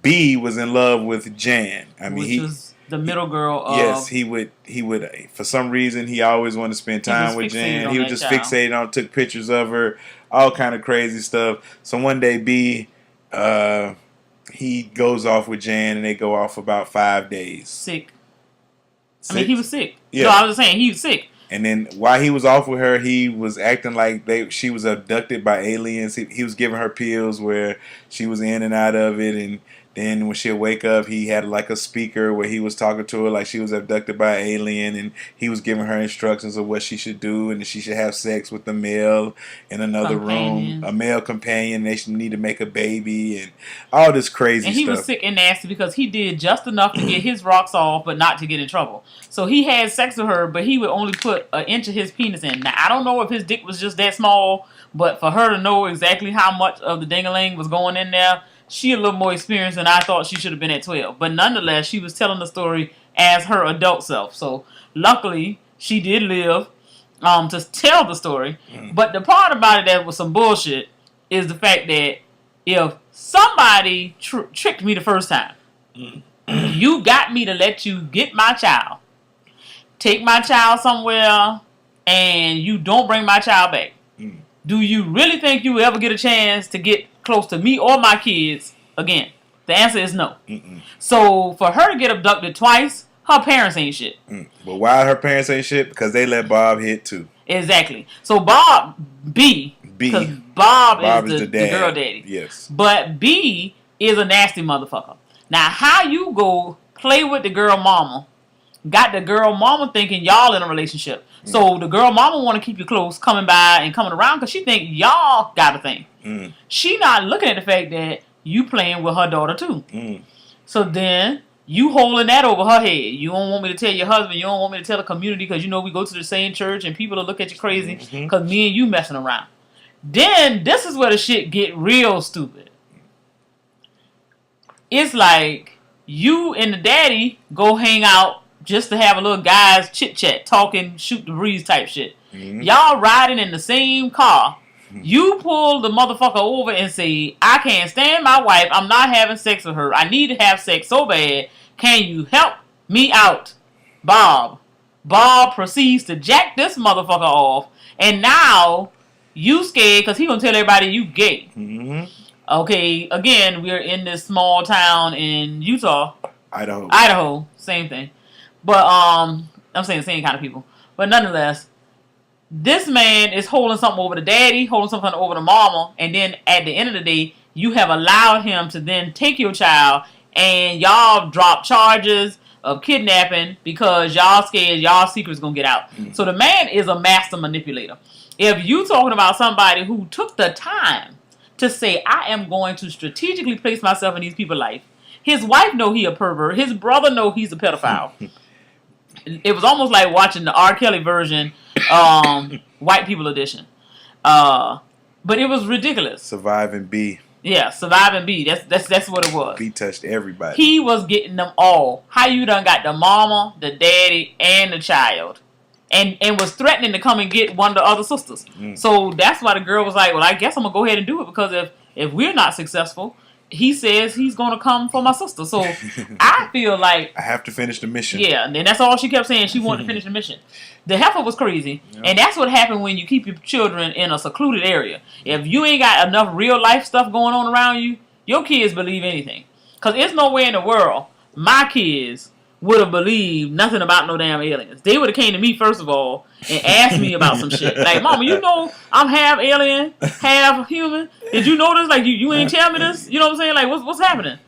B was in love with Jan. Which was the middle girl of... Yes, he would. For some reason, he always wanted to spend time with Jan. He was just fixated on, took pictures of her, all kind of crazy stuff. So one day, B, he goes off with Jan, and they go off about 5 days. Sick. He was sick. Yeah. No, I was just saying he was sick. And then while he was off with her, he was acting like she was abducted by aliens. He was giving her pills where she was in and out of it. And then when she'd wake up, he had like a speaker where he was talking to her like she was abducted by an alien. And he was giving her instructions of what she should do. And that she should have sex with the male in another room. A male companion. They should need to make a baby. And all this crazy stuff. And he was sick and nasty because he did just enough to get his rocks off, but not to get in trouble. So he had sex with her, but he would only put an inch of his penis in. Now, I don't know if his dick was just that small, but for her to know exactly how much of the ding-a-ling was going in there, she a little more experienced than I thought she should have been at 12. But nonetheless, she was telling the story as her adult self. So luckily, she did live to tell the story. But the part about it that was some bullshit is the fact that if somebody tricked me the first time, you got me to let you get my child, take my child somewhere, and you don't bring my child back. Do you really think you will ever get a chance to get close to me or my kids again? The answer is no. So for her to get abducted twice, her parents ain't shit. But why her parents ain't shit? Because they let Bob hit too. Exactly. So Bob, B. Because Bob is the girl daddy. Yes. But B is a nasty motherfucker. Now, how you go play with the girl mama, got the girl mama thinking y'all in a relationship. So the girl mama want to keep you close, coming by and coming around because she think y'all got a thing. She not looking at the fact that you playing with her daughter too. So then you holding that over her head. You don't want me to tell your husband. You don't want me to tell the community because we go to the same church and people will look at you crazy because me and you messing around. Then this is where the shit get real stupid. It's like you and the daddy go hang out just to have a little guys chit-chat, talking, shoot the breeze type shit. Y'all riding in the same car. You pull the motherfucker over and say, I can't stand my wife. I'm not having sex with her. I need to have sex so bad. Can you help me out? Bob. Bob proceeds to jack this motherfucker off. And now you scared because he gonna tell everybody you gay. Okay, again, we're in this small town in Utah. Idaho. Same thing. But, I'm saying the same kind of people. But nonetheless, this man is holding something over the daddy, holding something over the mama, and then at the end of the day, you have allowed him to then take your child, and y'all drop charges, of kidnapping because y'all scared y'all secret's gonna get out. So the man is a master manipulator. If you talking about somebody who took the time to say, I am going to strategically place myself in these people's life. His wife know he a pervert. His brother know he's a pedophile. It was almost like watching the R. Kelly version, white people edition. But it was ridiculous. Surviving B. Yeah, Surviving B. That's what it was. B touched everybody. He was getting them all. How you done got the mama, the daddy, and the child. And was threatening to come and get one of the other sisters. So that's why the girl was like, well, I guess I'm going to go ahead and do it because if we're not successful, he says he's going to come for my sister. So I feel like... I have to finish the mission. Yeah, and that's all she kept saying. She wanted to finish the mission. The heifer was crazy. Yep. And that's what happened when you keep your children in a secluded area. If you ain't got enough real life stuff going on around you, your kids believe anything. Because there's no way in the world my kids would have believed nothing about no damn aliens. They would have came to me first of all and asked me about some shit. Like, Mama, you know I'm half alien, half human. Did you know this? Like, you ain't tell me this? You know what I'm saying? Like, what's happening?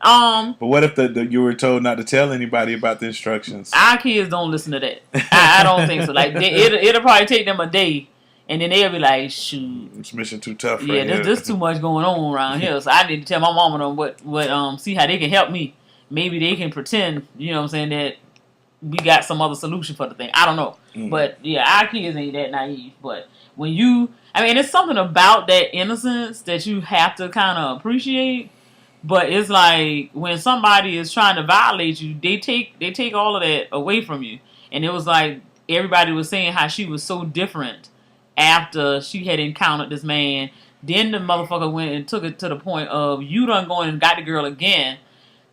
But what if you were told not to tell anybody about the instructions? Our kids don't listen to that. I don't think so. Like, it'll probably take them a day, and then they'll be like, shoot, this mission too tough. Yeah, there's too much going on around here. So I need to tell my mama what see how they can help me. Maybe they can pretend, you know what I'm saying, that we got some other solution for the thing. I don't know. But, yeah, our kids ain't that naive. But when it's something about that innocence that you have to kind of appreciate. But it's like when somebody is trying to violate you, they take all of that away from you. And it was like everybody was saying how she was so different after she had encountered this man. Then the motherfucker went and took it to the point of, you done going and got the girl again.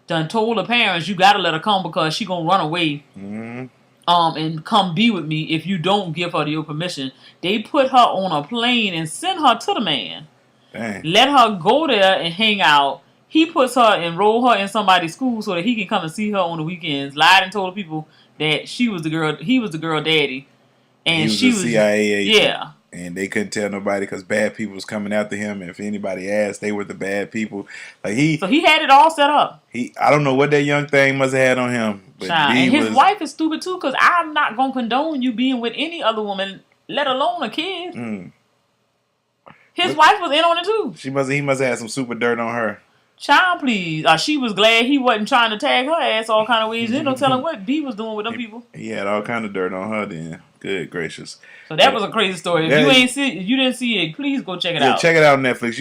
Done told her parents you gotta let her come because she gonna run away and come be with me if you don't give her your permission. They put her on a plane and send her to the man. Dang. Let her go there and hang out. He puts her, enroll her in somebody's school so that he can come and see her on the weekends. Lied and told people that she was the girl, he was the girl daddy, and she was CIA agent. Yeah. And they couldn't tell nobody because bad people was coming after him. And if anybody asked, they were the bad people. So he had it all set up. I don't know what that young thing must have had on him. But and his wife is stupid too, because I'm not gonna condone you being with any other woman, let alone a kid. His wife was in on it too. He must have had some super dirt on her. Child, please. She was glad he wasn't trying to tag her ass all kind of ways. There's no telling what B was doing with them people. He had all kind of dirt on her then. Good gracious. So that was a crazy story. If you didn't see it, please go check it out. Check it out on Netflix.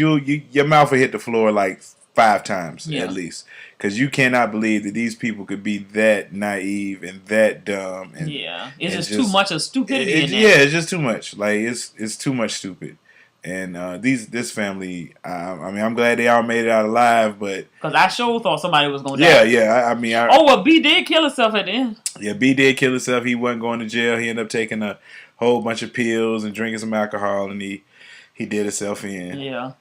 Your mouth will hit the floor like 5 times at least. Because you cannot believe that these people could be that naive and that dumb. And, it's just too much of stupidity in there. Yeah, it's just too much. Like, it's too much stupid. And this family, I'm glad they all made it out alive, but... Because I sure thought somebody was going to die. Yeah. B did kill herself at the end. Yeah, B did kill himself. He wasn't going to jail. He ended up taking a whole bunch of pills and drinking some alcohol, and he did himself in. Yeah.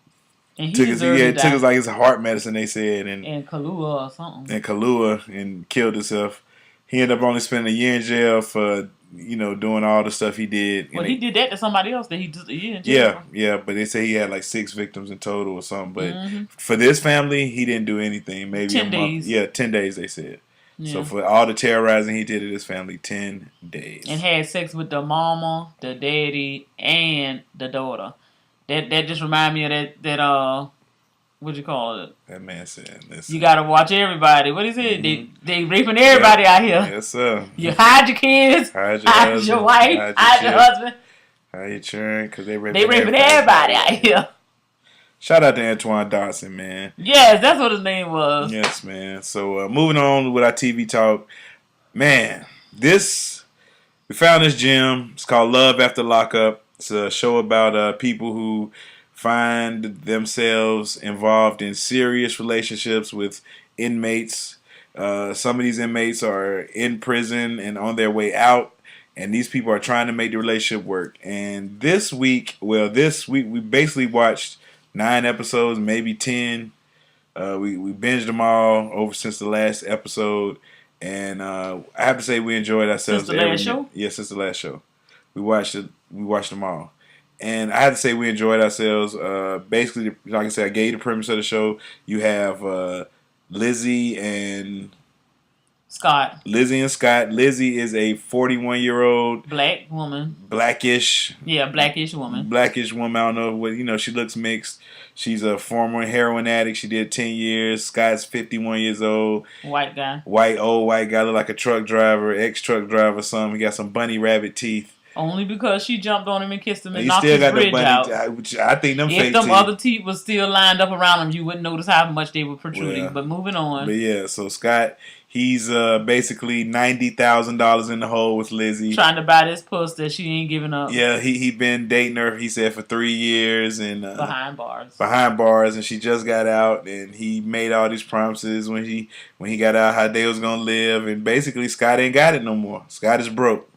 And he took his like his heart medicine, they said. And Kahlua or something. And Kahlua, and killed himself. He ended up only spending a year in jail for... doing all the stuff he did. Well, he did that to somebody else that he just in jail. Yeah, but they say he had like 6 victims in total or something. But for this family, he didn't do anything. Maybe 10 days. Yeah, 10 days they said. Yeah. So for all the terrorizing he did to his family, 10 days. And had sex with the mama, the daddy, and the daughter. That just reminded me of that what'd you call it? That man said, listen. You gotta watch everybody. What is it? They raping everybody out here. Yes, sir. You hide your kids, hide your wife, hide your husband. Hide your children, because they raping everybody out here. Shout out to Antoine Dodson, man. Yes, that's what his name was. Yes, man. So moving on with our TV talk. Man, we found this gem. It's called Love After Lockup. It's a show about people who find themselves involved in serious relationships with inmates. Some of these inmates are in prison and on their way out, and these people are trying to make the relationship work. And this week we basically watched 9 episodes, maybe 10. We binged them all over since the last episode, and I have to say we enjoyed ourselves. Since the last show? Yeah, since the last show. We watched them all. And I had to say we enjoyed ourselves. Basically, like I said, I gave the premise of the show. You have Lizzie and Scott. Lizzie and Scott. Lizzie is a 41-year-old Black woman. Blackish woman. Blackish woman. I don't know what, she looks mixed. She's a former heroin addict. She did 10 years. Scott's 51 years old. White guy. Old white guy. Look like a truck driver, ex-truck driver or something. He got some bunny rabbit teeth. Only because she jumped on him and kissed him and He knocked still his got the bridge bunny. out. I think them If fake them teeth. other teeth was still lined up around him, you wouldn't notice how much they were protruding. Well, but moving on. But yeah, so Scott, he's basically $90,000 in the hole with Lizzie. Trying to buy this puss that she ain't giving up. Yeah, he been dating her, he said, for 3 years. And behind bars. And she just got out, and he made all these promises when he got out how they was going to live. And basically, Scott ain't got it no more. Scott is broke.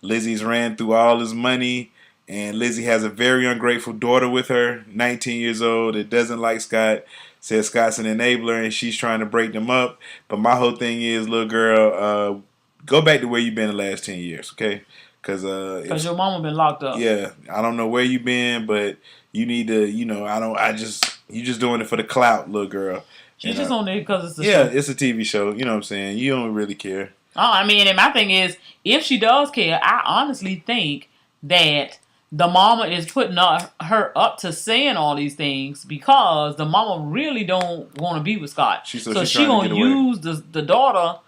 Lizzie's ran through all his money, and Lizzie has a very ungrateful daughter with her, 19 years old, that doesn't like Scott, says Scott's an enabler, and she's trying to break them up. But my whole thing is, little girl, go back to where you've been the last 10 years, okay? Because your mama been locked up. Yeah, I don't know where you been, but you need to, you just doing it for the clout, little girl. She's just on there because it's a show. show. It's a TV show, you know what I'm saying? You don't really care. Oh, I mean, and my thing is, if she does care, I honestly think that the mama is putting her up to saying all these things because the mama really don't want to be with Scott. So she gonna use the daughter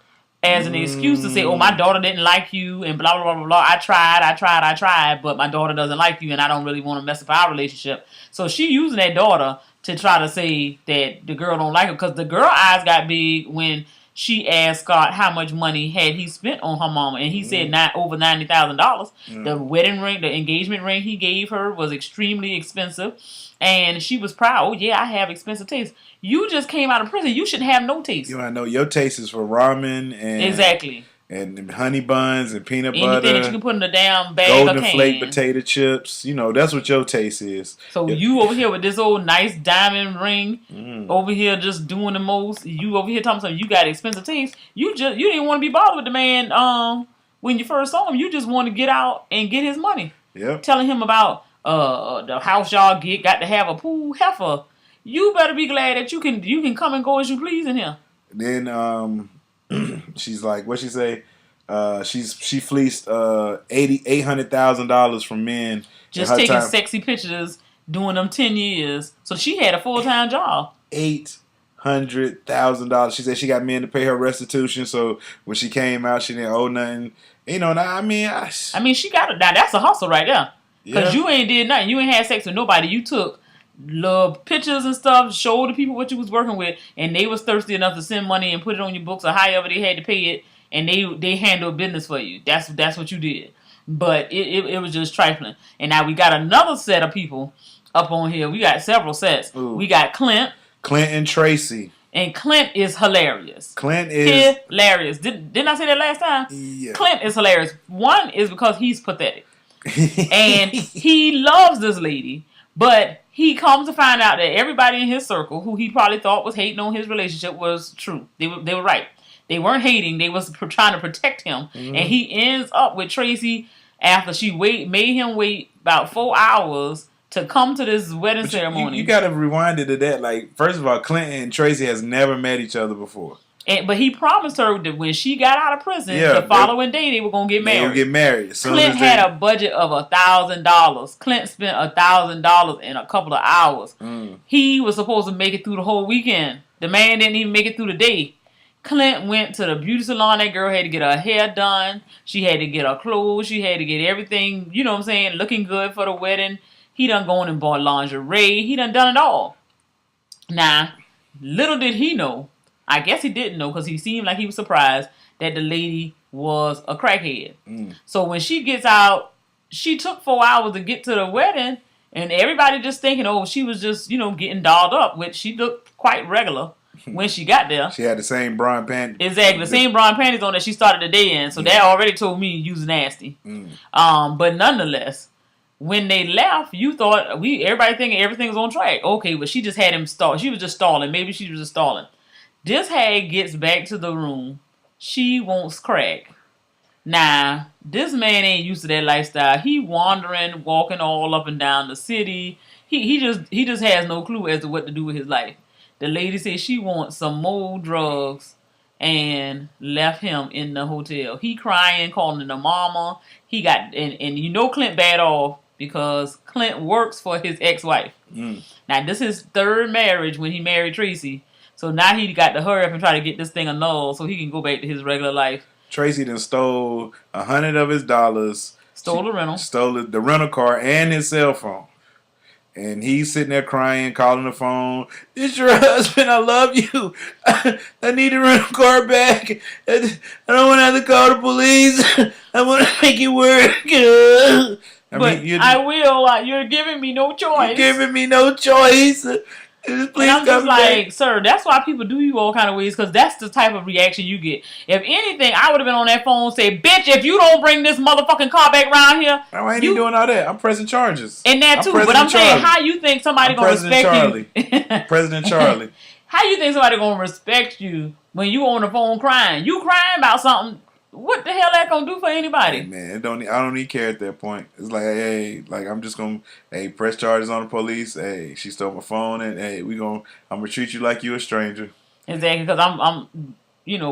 as an excuse to say, oh, my daughter didn't like you and blah, blah, blah, blah. I tried, but my daughter doesn't like you and I don't really want to mess up our relationship. So she using that daughter to try to say that the girl don't like her because the girl eyes got big when she asked Scott how much money had he spent on her mama, and he said over $90,000. The wedding ring, the engagement ring he gave her was extremely expensive, and she was proud. Oh yeah, I have expensive taste. You just came out of prison. You should have no taste. I know your taste is for ramen and exactly. And honey buns and peanut butter. Anything that you can put in a damn bag golden or can. flake potato chips. That's what your taste is. So you over here with this old nice diamond ring, over here just doing the most. You over here talking something. You got expensive taste. You didn't want to be bothered with the man when you first saw him. You just want to get out and get his money. Yep. Telling him about the house y'all got to have a pool. Heifer, you better be glad that you can come and go as you please in here. Then she's like, what she say? She fleeced $800,000 from men. Just taking sexy pictures, doing them 10 years. So she had a full-time job. $800,000. She said she got men to pay her restitution. So when she came out, she didn't owe nothing. I mean, she got it. Now that's a hustle right there. Because you ain't did nothing. You ain't had sex with nobody. You took little pictures and stuff, showed the people what you was working with, and they was thirsty enough to send money and put it on your books or however they had to pay it, and they handled business for you. That's what you did. But it was just trifling. And now we got another set of people up on here. We got several sets. Ooh. We got Clint and Tracy. And Clint is hilarious. Clint is hilarious. Didn't I say that last time? Yeah. Clint is hilarious. One is because he's pathetic. And he loves this lady, but he comes to find out that everybody in his circle, who he probably thought was hating on his relationship, was true. They were right. They weren't hating. They was trying to protect him. Mm-hmm. And he ends up with Tracy after she made him wait about 4 hours to come to this wedding ceremony. You got to rewind it to that. Like, first of all, Clint and Tracy has never met each other before. But he promised her that when she got out of prison, the following day they were going to get married. They would get married. Clint had a budget of $1,000. Clint spent $1,000 in a couple of hours. He was supposed to make it through the whole weekend. The man didn't even make it through the day. Clint went to the beauty salon. That girl had to get her hair done. She had to get her clothes. She had to get everything, you know what I'm saying, looking good for the wedding. He done gone and bought lingerie. He done it all. Now, little did he know, I guess he didn't know because he seemed like he was surprised that the lady was a crackhead. So when she gets out, she took 4 hours to get to the wedding, and everybody just thinking, oh, she was just, getting dolled up, which she looked quite regular when she got there. She had the same bra and panties. Exactly, the same bra and panties on that she started the day in. So that already told me you was nasty. But nonetheless, when they left, you thought everybody thinking everything was on track. Okay, but she just had him stall. She was just stalling. Maybe she was just stalling. This hag gets back to the room. She wants crack. Now, this man ain't used to that lifestyle. He wandering, walking all up and down the city. He just has no clue as to what to do with his life. The lady says she wants some more drugs and left him in the hotel. He crying, calling the mama. He got and you know Clint bad off because Clint works for his ex-wife. Now this is his third marriage when he married Tracy. So now he got to hurry up and try to get this thing annulled so he can go back to his regular life. Tracy done stole $100 of his dollars. Stole the rental. Stole the rental car and his cell phone. And he's sitting there crying, calling the phone. It's your husband. I love you. I need the rental car back. I don't want to have to call the police. I want to make it work. I will. You're giving me no choice. You're giving me no choice. Please and I'm just like, back. Sir, that's why people do you all kind of ways, because that's the type of reaction you get. If anything, I would have been on that phone and say, bitch, if you don't bring this motherfucking car back around here. I ain't even doing all that. I'm pressing charges. And that too. But I'm saying, how you think somebody going to respect you? President Charlie. How you think somebody going to respect you when you on the phone crying? You crying about something. What the hell that gonna do for anybody? Hey, man, I don't even care at that point. It's like, hey, I'm just gonna, press charges on the police. Hey, she stole my phone, and hey, I'm gonna treat you like you a stranger. Exactly, because I'm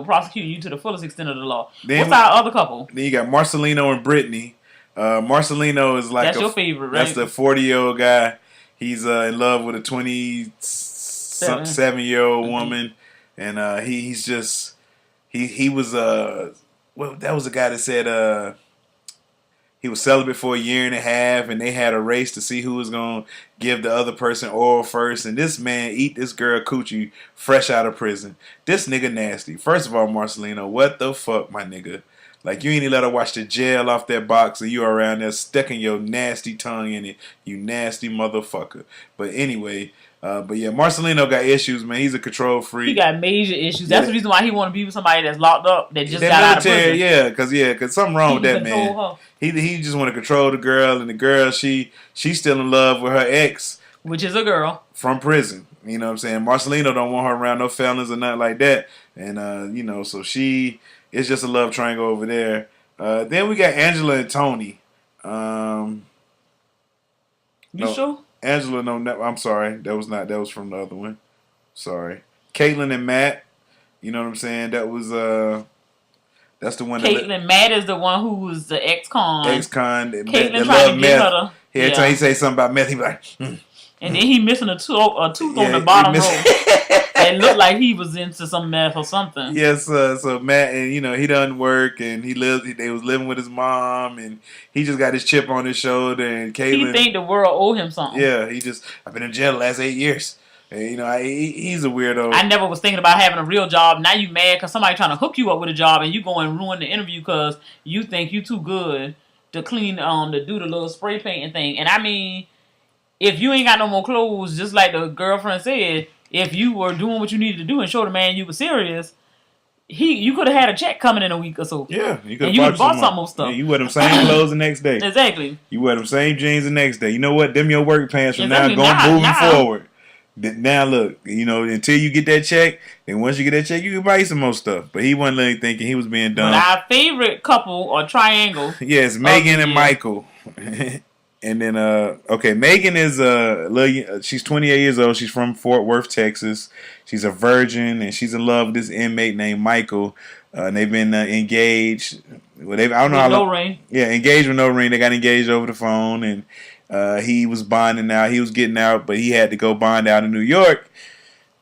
prosecuting you to the fullest extent of the law. What's our other couple? Then you got Marcelino and Brittany. Marcelino is like that's your favorite, right? That's the 40-year-old guy. He's in love with a 27-year-old woman, and he's just he was Well, that was the guy that said he was celibate for a year and a half, and they had a race to see who was going to give the other person oral first. And this man eat this girl coochie fresh out of prison. This nigga nasty. First of all, Marcelino, what the fuck, my nigga? Like, you ain't even let her watch the gel off that box, and you around there sticking your nasty tongue in it, you nasty motherfucker. But anyway... but yeah, Marcelino got issues, man. He's a control freak. He got major issues. That's the reason why he want to be with somebody that's locked up, that just got out of prison. Because something wrong with that man. He just want to control the girl, and the girl, she's still in love with her ex. Which is a girl. From prison. You know what I'm saying? Marcelino don't want her around no felons or nothing like that. And, so it's just a love triangle over there. Then we got Angela and Tony. You sure? Angela, no, I'm sorry. That was from the other one. Sorry. Caitlin and Matt. You know what I'm saying? That was, that's the one. Matt is the one who was the ex-con. Ex-con. Caitlin trying to get her to. Every time he say something about meth, he be like, And then he missing a tooth on the bottom row. It looked like he was into some meth or something. Yes, so Matt, and he doesn't work, and they was living with his mom, and he just got his chip on his shoulder, and Caitlin. He think the world owe him something. Yeah, I've been in jail the last 8 years. And, he's a weirdo. I never was thinking about having a real job. Now you mad because somebody trying to hook you up with a job, and you go and ruin the interview because you think you too good to clean, to do the little spray painting thing. And I mean, if you ain't got no more clothes, just like the girlfriend said, if you were doing what you needed to do and show the man you were serious, you could have had a check coming in a week or so. Yeah, you could have bought some more stuff. Yeah, you wear them same clothes the next day. Exactly. You wear them same jeans the next day. You know what? Them your work pants from now moving forward. Now look, until you get that check, then once you get that check, you can buy some more stuff. But he wasn't really thinking, he was being dumb. But our favorite couple or triangle. Yes, Megan and Michael. And then, Megan is she's 28 years old. She's from Fort Worth, Texas. She's a virgin, and she's in love with this inmate named Michael. And they've been engaged. Well, I don't know how long. No ring. Yeah, engaged with no ring. They got engaged over the phone, and he was bonding out. He was getting out, but he had to go bond out in New York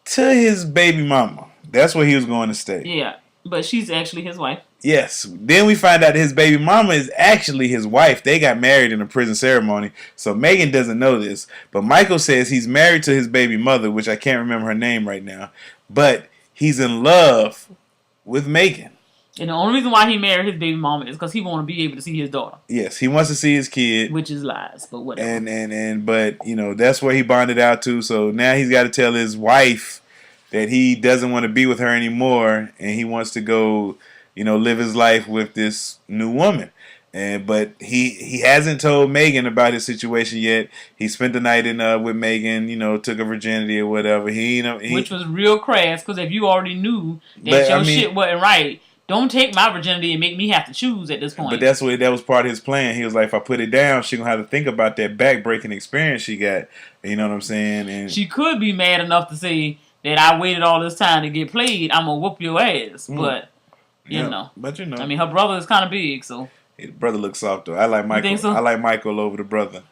to his baby mama. That's where he was going to stay. Yeah, but she's actually his wife. Yes. Then we find out his baby mama is actually his wife. They got married in a prison ceremony. So Megan doesn't know this. But Michael says he's married to his baby mother, which I can't remember her name right now. But he's in love with Megan. And the only reason why he married his baby mama is because he want to be able to see his daughter. Yes, he wants to see his kid. Which is lies, but whatever. But that's where he bonded out to. So now he's got to tell his wife that he doesn't want to be with her anymore, and he wants to go, live his life with this new woman. But he hasn't told Megan about his situation yet. He spent the night with Megan, took her virginity or whatever. Which was real crass, because if you already knew that shit wasn't right, don't take my virginity and make me have to choose at this point. But that was part of his plan. He was like, if I put it down, she gonna have to think about that back-breaking experience she got. You know what I'm saying? And she could be mad enough to say, that I waited all this time to get played, I'm gonna whoop your ass. But you know, I mean, her brother is kind of big, so the brother looks soft though. I like Michael. You think so? I like Michael over the brother.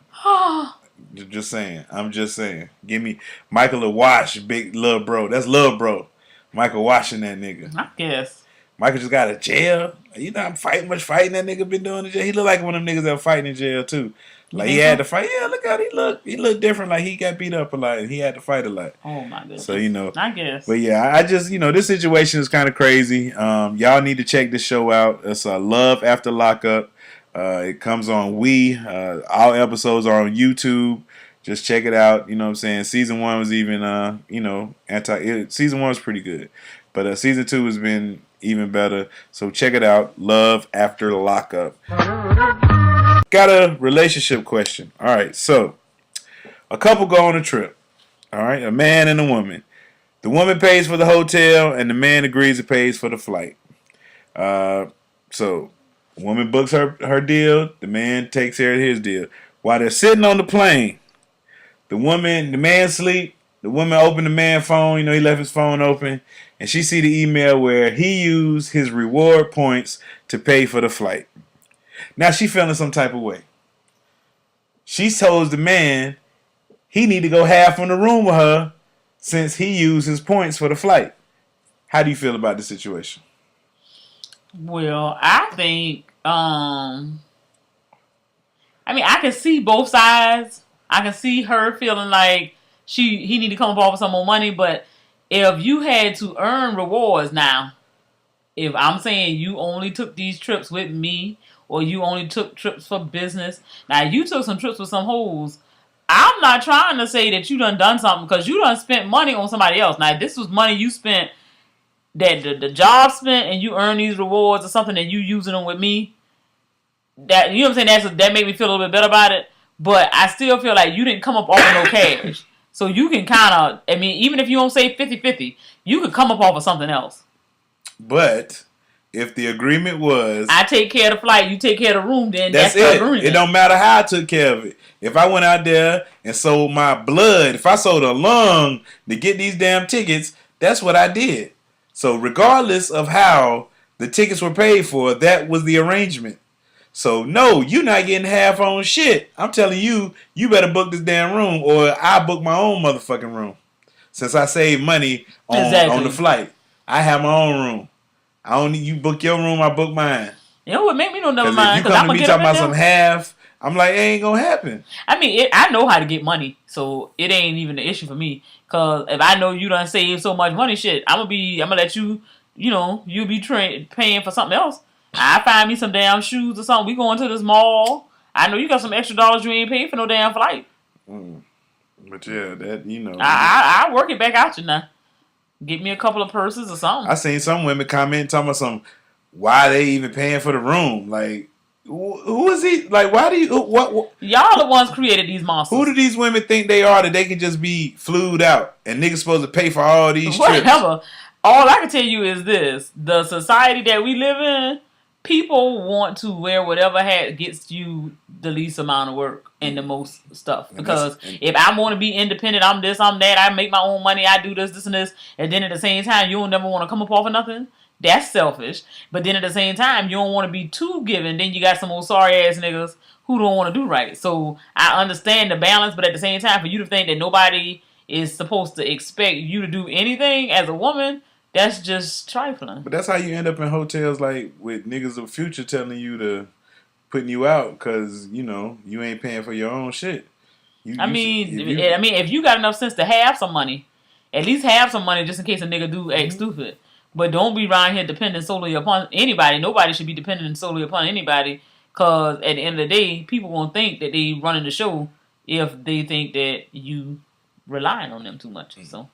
Just saying. I'm just saying. Give me Michael a wash, big love bro. That's love bro. Michael washing that nigga. I guess. Michael just got a jail. You know how much fighting that nigga been doing in jail. He look like one of them niggas that fighting in jail too. Like he had to fight. Yeah, look how he look different. Like he got beat up a lot and he had to fight a lot. Oh my goodness. So I guess. But yeah, I just this situation is kind of crazy. Y'all need to check this show out. It's Love After Lockup. It comes on all episodes are on YouTube. Just check it out. You know what I'm saying? Season 1 was even season 1 was pretty good. But season 2 has been even better. So check it out. Love After Lockup. Got a relationship question. All right, so a couple go on a trip. All right, a man and a woman. The woman pays for the hotel and the man agrees to pay for the flight. So the woman books her deal. The man takes care of his deal. While they're sitting on the plane, the man sleep. The woman opened the man's phone. He left his phone open. And she see the email where he used his reward points to pay for the flight. Now she feeling some type of way. She tells the man he need to go half on the room with her since he used his points for the flight. How do you feel about the situation? Well, I think, I can see both sides. I can see her feeling like he need to come up with some more money, but if you had to earn rewards now, if I'm saying you only took these trips with me, or you only took trips for business, now you took some trips with some hoes, I'm not trying to say that you done something because you done spent money on somebody else. Now, this was money you spent that the job spent and you earn these rewards or something and you using them with me. That, you know what I'm saying? That made me feel a little bit better about it. But I still feel like you didn't come up off of no cash. So you can kind of, even if you don't say 50-50, you could come up off of something else. But if the agreement was, I take care of the flight, you take care of the room, then that's it. The agreement. It don't matter how I took care of it. If I went out there and sold my blood, if I sold a lung to get these damn tickets, that's what I did. So regardless of how the tickets were paid for, that was the arrangement. So no, you're not getting half on shit. I'm telling you, you better book this damn room or I book my own motherfucking room. Since I saved money on the flight. I have my own room. I don't need you book your room, I book mine. You know what make me no never mind? If you come to me talking about some half, I'm like, it ain't gonna happen. I know how to get money, so it ain't even an issue for me. Cause if I know you done saved so much money, shit, I'm gonna let you, you'll be paying for something else. I find me some damn shoes or something. We going to this mall. I know you got some extra dollars you ain't paid for no damn flight. But yeah, that I work it back out you now. Get me a couple of purses or something. I seen some women comment talking about why they even paying for the room? Like, who is he? Like, why do you what? Y'all the ones created these monsters. Who do these women think they are that they can just be flued out and niggas supposed to pay for all these trips? All I can tell you is this: the society that we live in, people want to wear whatever hat gets you the least amount of work and the most stuff. Because if I want to be independent, I'm this, I'm that, I make my own money, I do this and this, and then at the same time, you don't never want to come up off of nothing. That's selfish. But then at the same time, you don't want to be too giving. Then you got some old sorry ass niggas who don't want to do right. So I understand the balance, but at the same time, for you to think that nobody is supposed to expect you to do anything as a woman, that's just trifling. But that's how you end up in hotels like with niggas of future telling you to putting you out because you ain't paying for your own shit. If you got enough sense to have some money, at least have some money just in case a nigga do act stupid. But don't be around here depending solely upon anybody. Nobody should be dependent solely upon anybody because at the end of the day, people won't think that they running the show if they think that you relying on them too much. So.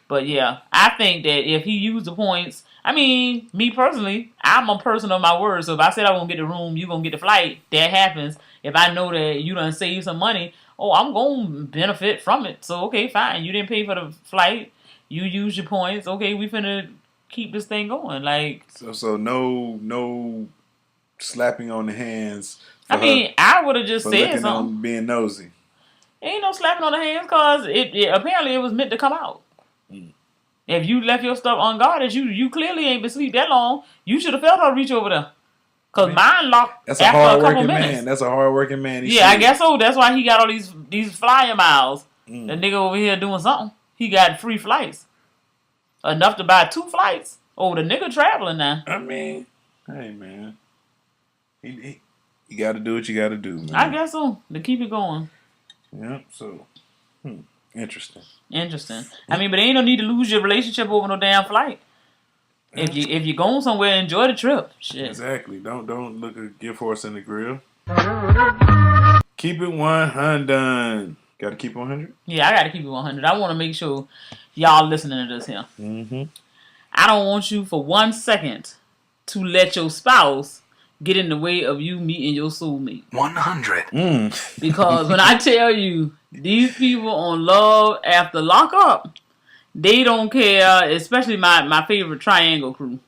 But yeah, I think that if he used the points, me personally, I'm a person of my word. So if I said I won't get the room, you gonna get the flight. That happens. If I know that you done save some money, I'm gonna benefit from it. So okay, fine. You didn't pay for the flight. You use your points. Okay, we finna keep this thing going. Like so no slapping on the hands. I would have just said something. On being nosy. Ain't no slapping on the hands because it apparently it was meant to come out. If you left your stuff unguarded, you clearly ain't been asleep that long. You should have felt her reach over there. Because mine locked That's a after a couple hard-working minutes. man. That's a hard-working man. Yeah, I guess so. That's why he got all these flyer miles. The nigga over here doing something. He got free flights. Enough to buy 2 flights. Oh, the nigga traveling now. I mean, hey, man. You got to do what you got to do, man. I guess so. To keep it going. Yep, so, interesting. I mean, but ain't no need to lose your relationship over no damn flight. If you're going somewhere, enjoy the trip. Shit. Exactly. Don't look a gift horse in the grill. Keep it 100. Got to keep 100? Yeah, I got to keep it 100. I want to make sure y'all listening to this here. Mm-hmm. I don't want you for 1 second to let your spouse get in the way of you meeting your soulmate. 100. Because when I tell you, these people on Love After Lockup, they don't care, especially my favorite triangle crew.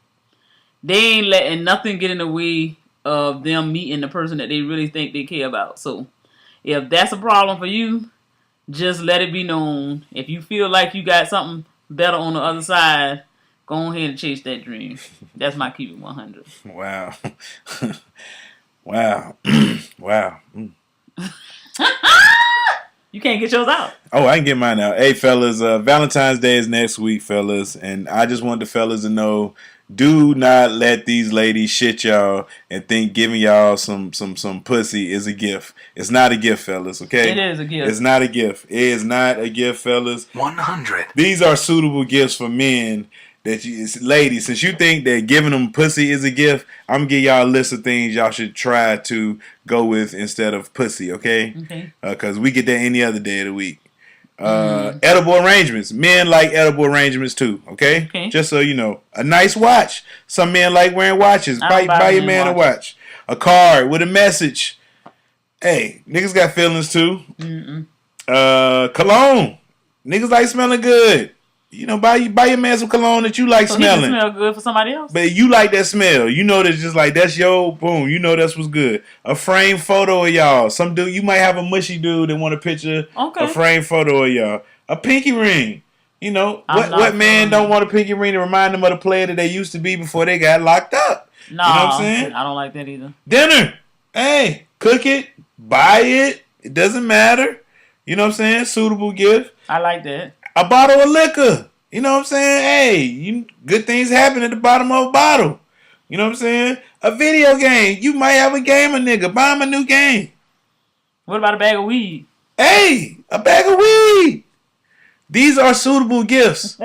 They ain't letting nothing get in the way of them meeting the person that they really think they care about. So, if that's a problem for you, just let it be known. If you feel like you got something better on the other side, go ahead and chase that dream. That's my keep it 100. Wow. Wow. Wow. You can't get yours out. Oh, I can get mine out. Hey, fellas, Valentine's Day is next week, fellas. And I just want the fellas to know, do not let these ladies shit y'all and think giving y'all some pussy is a gift. It's not a gift, fellas, okay? It is a gift. It's not a gift. It is not a gift, fellas. 100. These are suitable gifts for men. Ladies, since you think that giving them pussy is a gift, I'm going to give y'all a list of things y'all should try to go with instead of pussy, okay? Okay. Because we get that any other day of the week. Edible arrangements. Men like edible arrangements too, okay? Just so you know. A nice watch. Some men like wearing watches. Buy your man a watch. A card with a message. Hey, niggas got feelings too. Cologne. Niggas like smelling good. You know, buy your man some cologne that you like smelling. He can smell good for somebody else. But you like that smell. You know that's just like, that's your boom. You know that's what's good. A framed photo of y'all. Some dude, you might have a mushy dude that want a picture. A framed photo of y'all. A pinky ring. You know, what man don't want a pinky ring to remind them of the player that they used to be before they got locked up? No, you know what I'm saying? I don't like that either. Dinner. Hey, cook it. Buy it. It doesn't matter. You know what I'm saying? Suitable gift. I like that. A bottle of liquor. You know what I'm saying? Hey, good things happen at the bottom of a bottle. You know what I'm saying? A video game. You might have a gamer nigga. Buy him a new game. What about a bag of weed? Hey, a bag of weed. These are suitable gifts.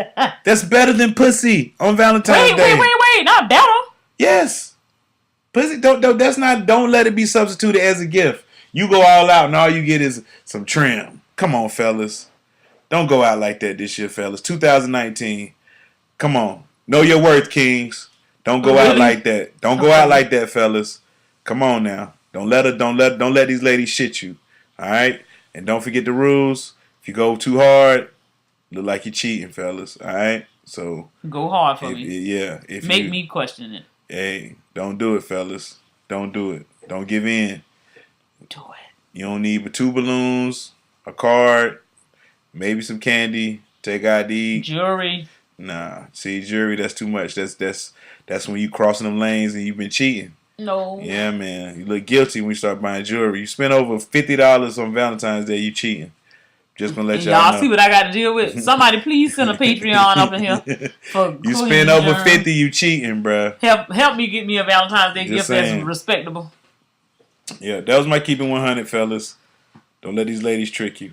That's better than pussy on Valentine's Day. Wait. Not better. Yes. Pussy, don't let it be substituted as a gift. You go all out and all you get is some trim. Come on, fellas. Don't go out like that this year, fellas. 2019. Come on. Know your worth, kings. Don't go out like that. Don't go out like that, fellas. Come on now. Don't let these ladies shit you. All right? And don't forget the rules. If you go too hard, look like you're cheating, fellas. All right? So go hard for me. Yeah. Make me question it. Hey, don't do it, fellas. Don't do it. Don't give in. Do it. You don't need but 2 balloons, a card, maybe some candy, take ID. Jewelry. Nah. See, jewelry, that's too much. That's when you crossing them lanes and you've been cheating. No. Yeah, man. You look guilty when you start buying jewelry. You spend over $50 on Valentine's Day, you cheating. Just gonna let y'all know. See what I got to deal with? Somebody please send a Patreon up in here. You spend over 50, you cheating, bruh. Help me get me a Valentine's Day gift that's respectable. Yeah, that was my keeping 100, fellas. Don't let these ladies trick you.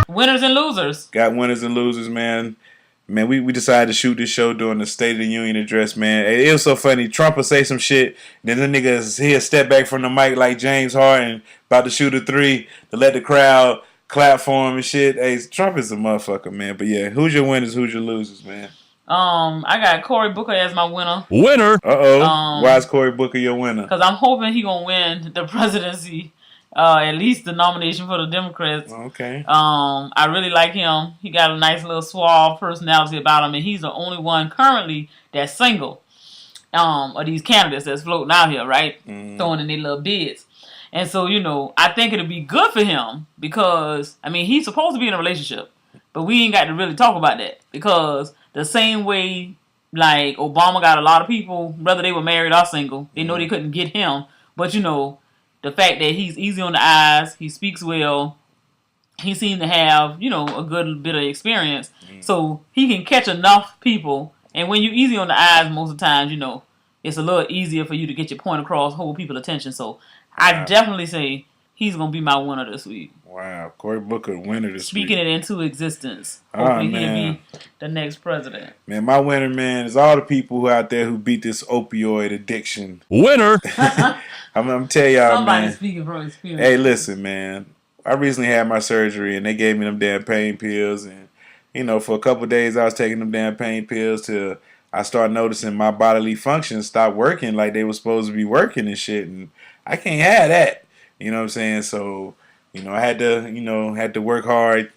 Winners and losers. Got winners and losers, man. Man, we decided to shoot this show during the State of the Union address, man. It was so funny. Trump will say some shit, then the nigga he'll step back from the mic like James Harden about to shoot a 3 to let the crowd clap for him and shit. Hey, Trump is a motherfucker, man. But yeah, who's your winners? Who's your losers, man? I got Cory Booker as my winner. Why is Cory Booker your winner? Because I'm hoping he gonna win the presidency. At least the nomination for the Democrats. Okay. I really like him. He got a nice little suave personality about him, and he's the only one currently that's single. Of these candidates that's floating out here, right? Throwing in their little bids. And so, I think it'll be good for him because, he's supposed to be in a relationship. But we ain't got to really talk about that because the same way, like, Obama got a lot of people, whether they were married or single, they know they couldn't get him. But, the fact that he's easy on the eyes, he speaks well, he seemed to have, a good bit of experience. So he can catch enough people. And when you're easy on the eyes, most of the times, it's a little easier for you to get your point across, hold people's attention. So I definitely say he's going to be my winner this week. Wow, Cory Booker winner this Speaking week. it into existence. Hopefully he'll be the next president. Man, my winner, man, is all the people who out there who beat this opioid addiction. Winner! I'm going to tell y'all, Somebody man. speaking from experience. Hey, listen, man. I recently had my surgery, and they gave me them damn pain pills. And, for a couple of days, I was taking them damn pain pills till I started noticing my bodily functions stopped working like they were supposed to be working and shit. And I can't have that. You know what I'm saying? So, I had to work hard,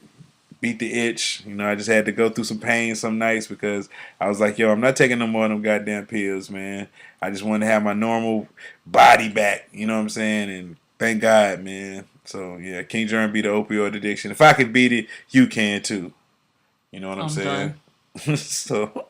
beat the itch. I just had to go through some pain some nights because I was like, yo, I'm not taking no more of them goddamn pills, man. I just wanted to have my normal body back. You know what I'm saying? And thank God, man. So, yeah, King Germ beat the opioid addiction. If I could beat it, you can too. You know what I'm saying? So,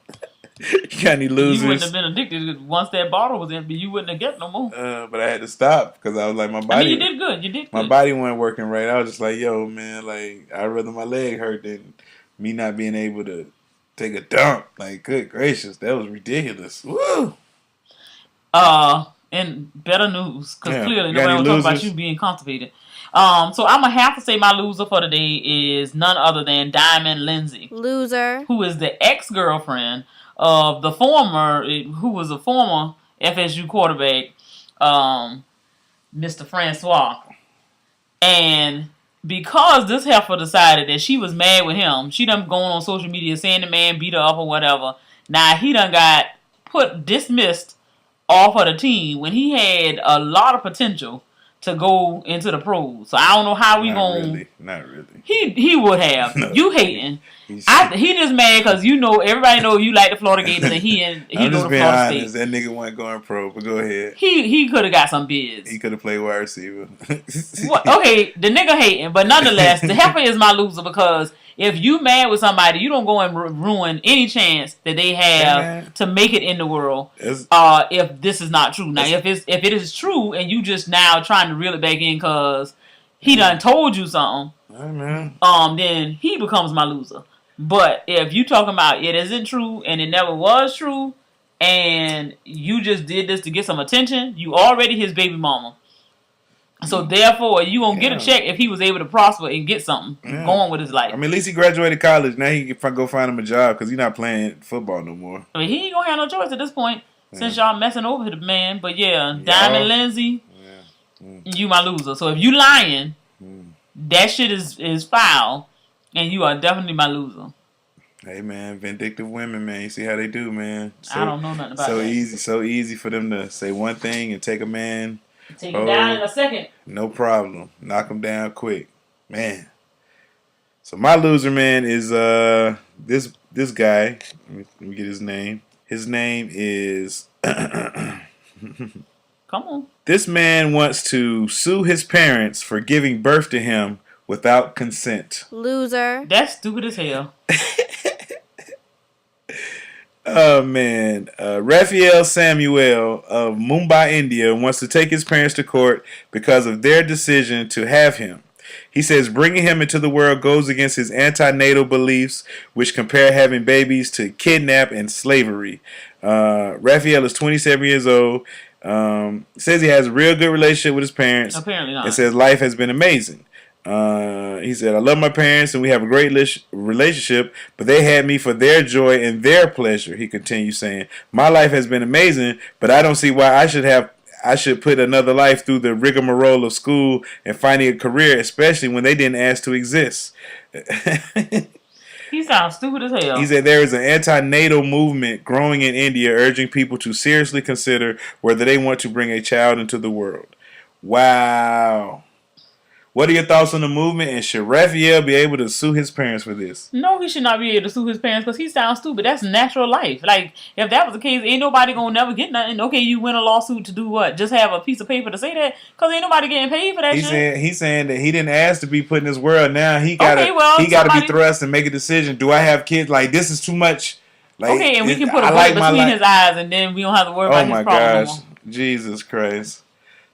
you got any losers? You wouldn't have been addicted once that bottle was empty. You wouldn't have get no more. But I had to stop because I was like, my body. you did good. You did good. My body wasn't working right. I was just like, yo, man, like, I'd rather my leg hurt than me not being able to take a dump. Like, good gracious, that was ridiculous. Woo! And better news, because clearly nobody will talk about you being constipated. So I'm going to have to say my loser for the day is none other than Diamond Lindsay. Loser. Who is the ex-girlfriend of who was a former FSU quarterback, Mr. Francois. And because this heifer decided that she was mad with him, she done going on social media saying the man beat her up or whatever. Now he done got dismissed off of the team when he had a lot of potential to go into the pros. So I don't know how we going. Not really. He would have. No. You hating. He just mad because everybody know you like the Florida Gators and he I'm go just to being Florida honest. State. That nigga wasn't going pro, but go ahead. He could have got some bids. He could have played wide receiver. Okay, the nigga hating, but nonetheless, the heifer is my loser because if you mad with somebody, you don't go and ruin any chance that they have to make it in the world. If this is not true, now if it is true and you just now trying to reel it back in because he done told you something, then he becomes my loser. But if you talking about it isn't true and it never was true, and you just did this to get some attention, you already his baby mama. So therefore, you gonna get a check if he was able to prosper and get something going with his life. I mean, at least he graduated college. Now he can go find him a job because he's not playing football no more. I mean, he ain't gonna have no choice at this point since y'all messing over the man. But Diamond Lindsay, you my loser. So if you lying, that shit is foul, and you are definitely my loser. Hey man, vindictive women, man. You see how they do, man. I don't know nothing about that. So easy for them to say one thing and take a man. Take him down in a second. No problem. Knock him down quick. Man. So my loser, man, is this guy. Let me get his name. His name is Come on. This man wants to sue his parents for giving birth to him without consent. Loser. That's stupid as hell. Oh, man. Raphael Samuel of Mumbai, India, wants to take his parents to court because of their decision to have him. He says bringing him into the world goes against his anti-natal beliefs, which compare having babies to kidnap and slavery. Raphael is 27 years old. Says he has a real good relationship with his parents. Apparently not. And says life has been amazing. He said, I love my parents and we have a great relationship, but they had me for their joy and their pleasure. He continues saying, my life has been amazing, but I don't see why I should put another life through the rigmarole of school and finding a career, especially when they didn't ask to exist. He sounds stupid as hell. He said there is an anti-natal movement growing in India urging people to seriously consider whether they want to bring a child into the world. Wow. What are your thoughts on the movement? And should Raphael be able to sue his parents for this? No, he should not be able to sue his parents because he sounds stupid. That's natural life. Like, if that was the case, ain't nobody gonna never get nothing. Okay, you win a lawsuit to do what? Just have a piece of paper to say that? Because ain't nobody getting paid for that shit. He's saying that he didn't ask to be put in this world. Now he gotta be thrust and make a decision. Do I have kids? Like, this is too much. Like, okay, and we can put a bullet between his eyes and then we don't have to worry about his problem. Oh my gosh. Jesus Christ.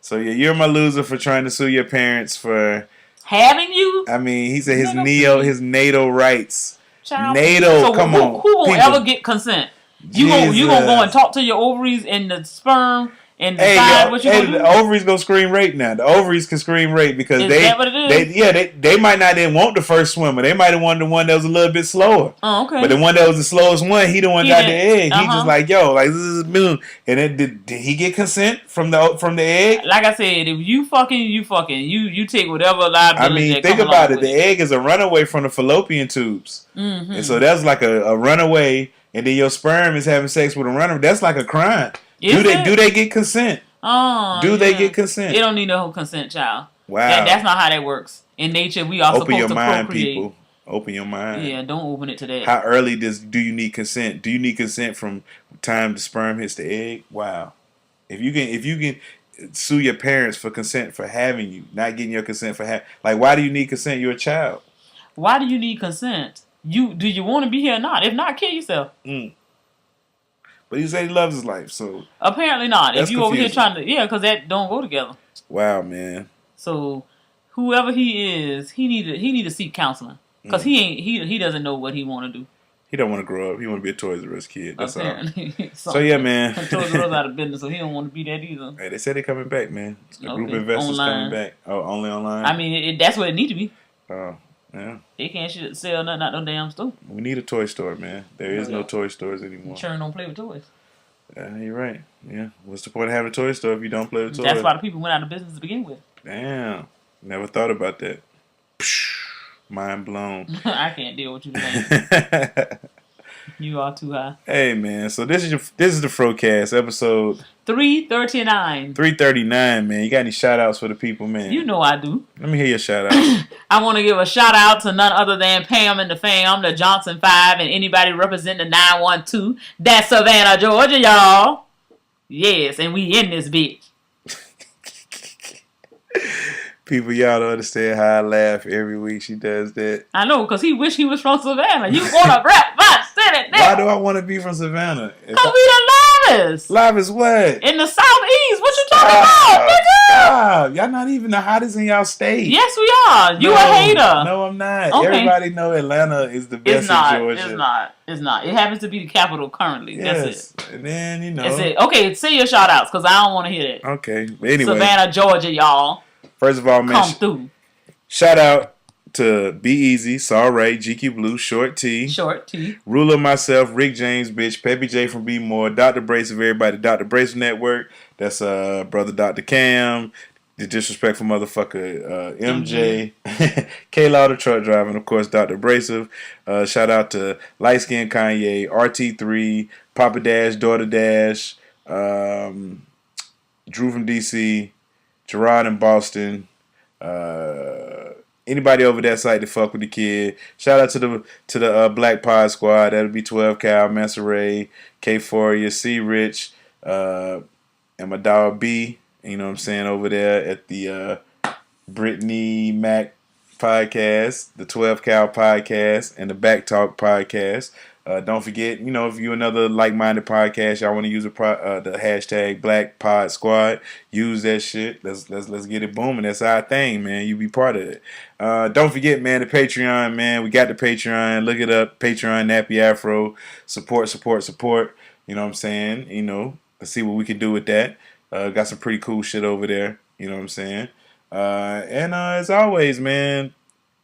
So yeah, you're my loser for trying to sue your parents for having you. I mean, he said his natal rights. Child. NATO, so come on. Who will ever get consent? You gonna go and talk to your ovaries and the sperm and decide what you gonna do? The ovaries gonna scream rape now. The ovaries can scream rape because is that what it is? They might not even want the first swimmer. They might have wanted the one that was a little bit slower. Oh, okay. But the one that was the slowest one, he the one got the egg. He just like, yo, like this is boom. And then did he get consent from the egg? Like I said, if you fucking. You take whatever liability. I mean, think about it. The egg is a runaway from the fallopian tubes, and so that's like a runaway. And then your sperm is having sex with a runaway. That's like a crime. Do they get consent? Oh, they get consent? They don't need no consent, child. Wow. That's not how that works. In nature, we are supposed to procreate. People. Open your mind. Yeah, don't open it to that. How early do you need consent? Do you need consent from time the sperm hits the egg? Wow. If you can sue your parents for consent for having you, not getting your consent for having, like, why do you need consent? You're a child. Why do you need consent? Do you want to be here or not? If not, kill yourself. But he said he loves his life, so apparently not. If you over here trying to, because that don't go together. Wow, man. So whoever he is, he need to seek counseling because he doesn't know what he want to do. He don't want to grow up. He want to be a Toys R Us kid. That's apparently. all. So yeah, man. Toys R Us out of business, so he don't want to be that either. Hey, they said they're coming back, man. A group of investors coming back. Oh, only online. I mean, that's what it need to be. Oh. Yeah. They can't sell nothing out no damn store. We need a toy store, man. There is no toy stores anymore. Churn don't play with toys. Yeah, you're right. Yeah. What's the point of having a toy store if you don't play with toys? That's why the people went out of business to begin with. Damn. Never thought about that. Mind blown. I can't deal with you today. You are too high. Hey, man. So this is the FROCAST episode 339. 339, man. You got any shout outs for the people, man? You know I do. Let me hear your shout out. I want to give a shout out to none other than Pam and the fam, the Johnson 5, and anybody representing the 912. That's Savannah, Georgia, y'all. Yes, and we in this bitch. People, y'all don't understand how I laugh every week she does that. I know, because he wish he was from Savannah. You want to rap, but said it there. Why do I want to be from Savannah? Because we the livest. Live what? In the southeast. What you talking about, nigga? Y'all not even the hottest in y'all state. Yes, we are. You a hater. No, I'm not. Okay. Everybody know Atlanta is the best in Georgia. It's not. It happens to be the capital currently. Yes. That's it. And then, you know. That's it. Okay, say your shout outs, because I don't want to hear that. Okay. But anyway. Savannah, Georgia, y'all. First of all, man. Come through. Shout out to Be Easy, Saw Ray, GQ Blue, Short T, Ruler Myself, Rick James, bitch, Peppy J from Be More, Dr. Brace of everybody, Dr. Brace Network. That's brother Dr. Cam, the disrespectful motherfucker MJ, K-Law the truck driver, and of course Dr. Abrasive. Shout out to Light Skin Kanye, RT3, Papa Dash, Daughter Dash, Drew from DC, Gerard in Boston. Anybody over that site to fuck with the kid. Shout out to the Black Pod Squad. That'll be 12 Cal, Masseray, K4, C Rich, and my dog B. You know what I'm saying, over there at the Brittany Mac podcast, the 12 Cal podcast, and the Back Talk podcast. Don't forget, you know, if you're another like-minded podcast, y'all want to use the hashtag Black Pod Squad, use that shit. Let's get it booming. That's our thing, man. You be part of it. Don't forget, man, the Patreon, man. We got the Patreon. Look it up. Patreon, Nappy Afro. Support. You know what I'm saying? You know, let's see what we can do with that. Got some pretty cool shit over there. You know what I'm saying? And as always, man,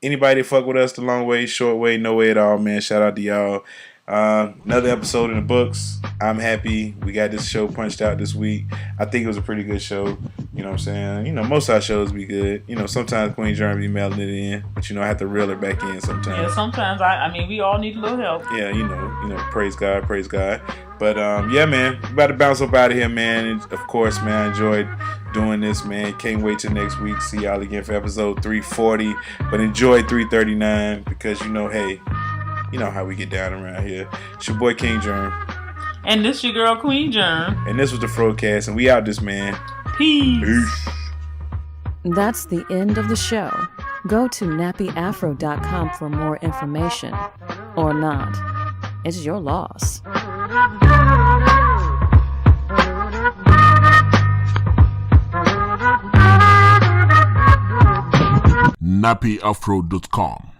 anybody that fuck with us the long way, short way, no way at all, man. Shout out to y'all. Another episode in the books. I'm happy we got this show punched out this week. I think it was a pretty good show. You know what I'm saying? You know, most of our shows be good. You know, sometimes Queen Germ be mailing it in, but you know, I have to reel it back in sometimes. Yeah, sometimes I mean, we all need a little help. Yeah, you know, praise God. But yeah, man, we about to bounce up out of here, man. And of course, man, I enjoyed doing this, man. Can't wait till next week. See y'all again for episode 340. But enjoy 339 because hey, you know how we get down around here. It's your boy King Germ. And this your girl Queen Germ. And this was the FROCAST, and we out this, man. Peace. That's the end of the show. Go to nappyafro.com for more information. Or not. It's your loss. nappyafro.com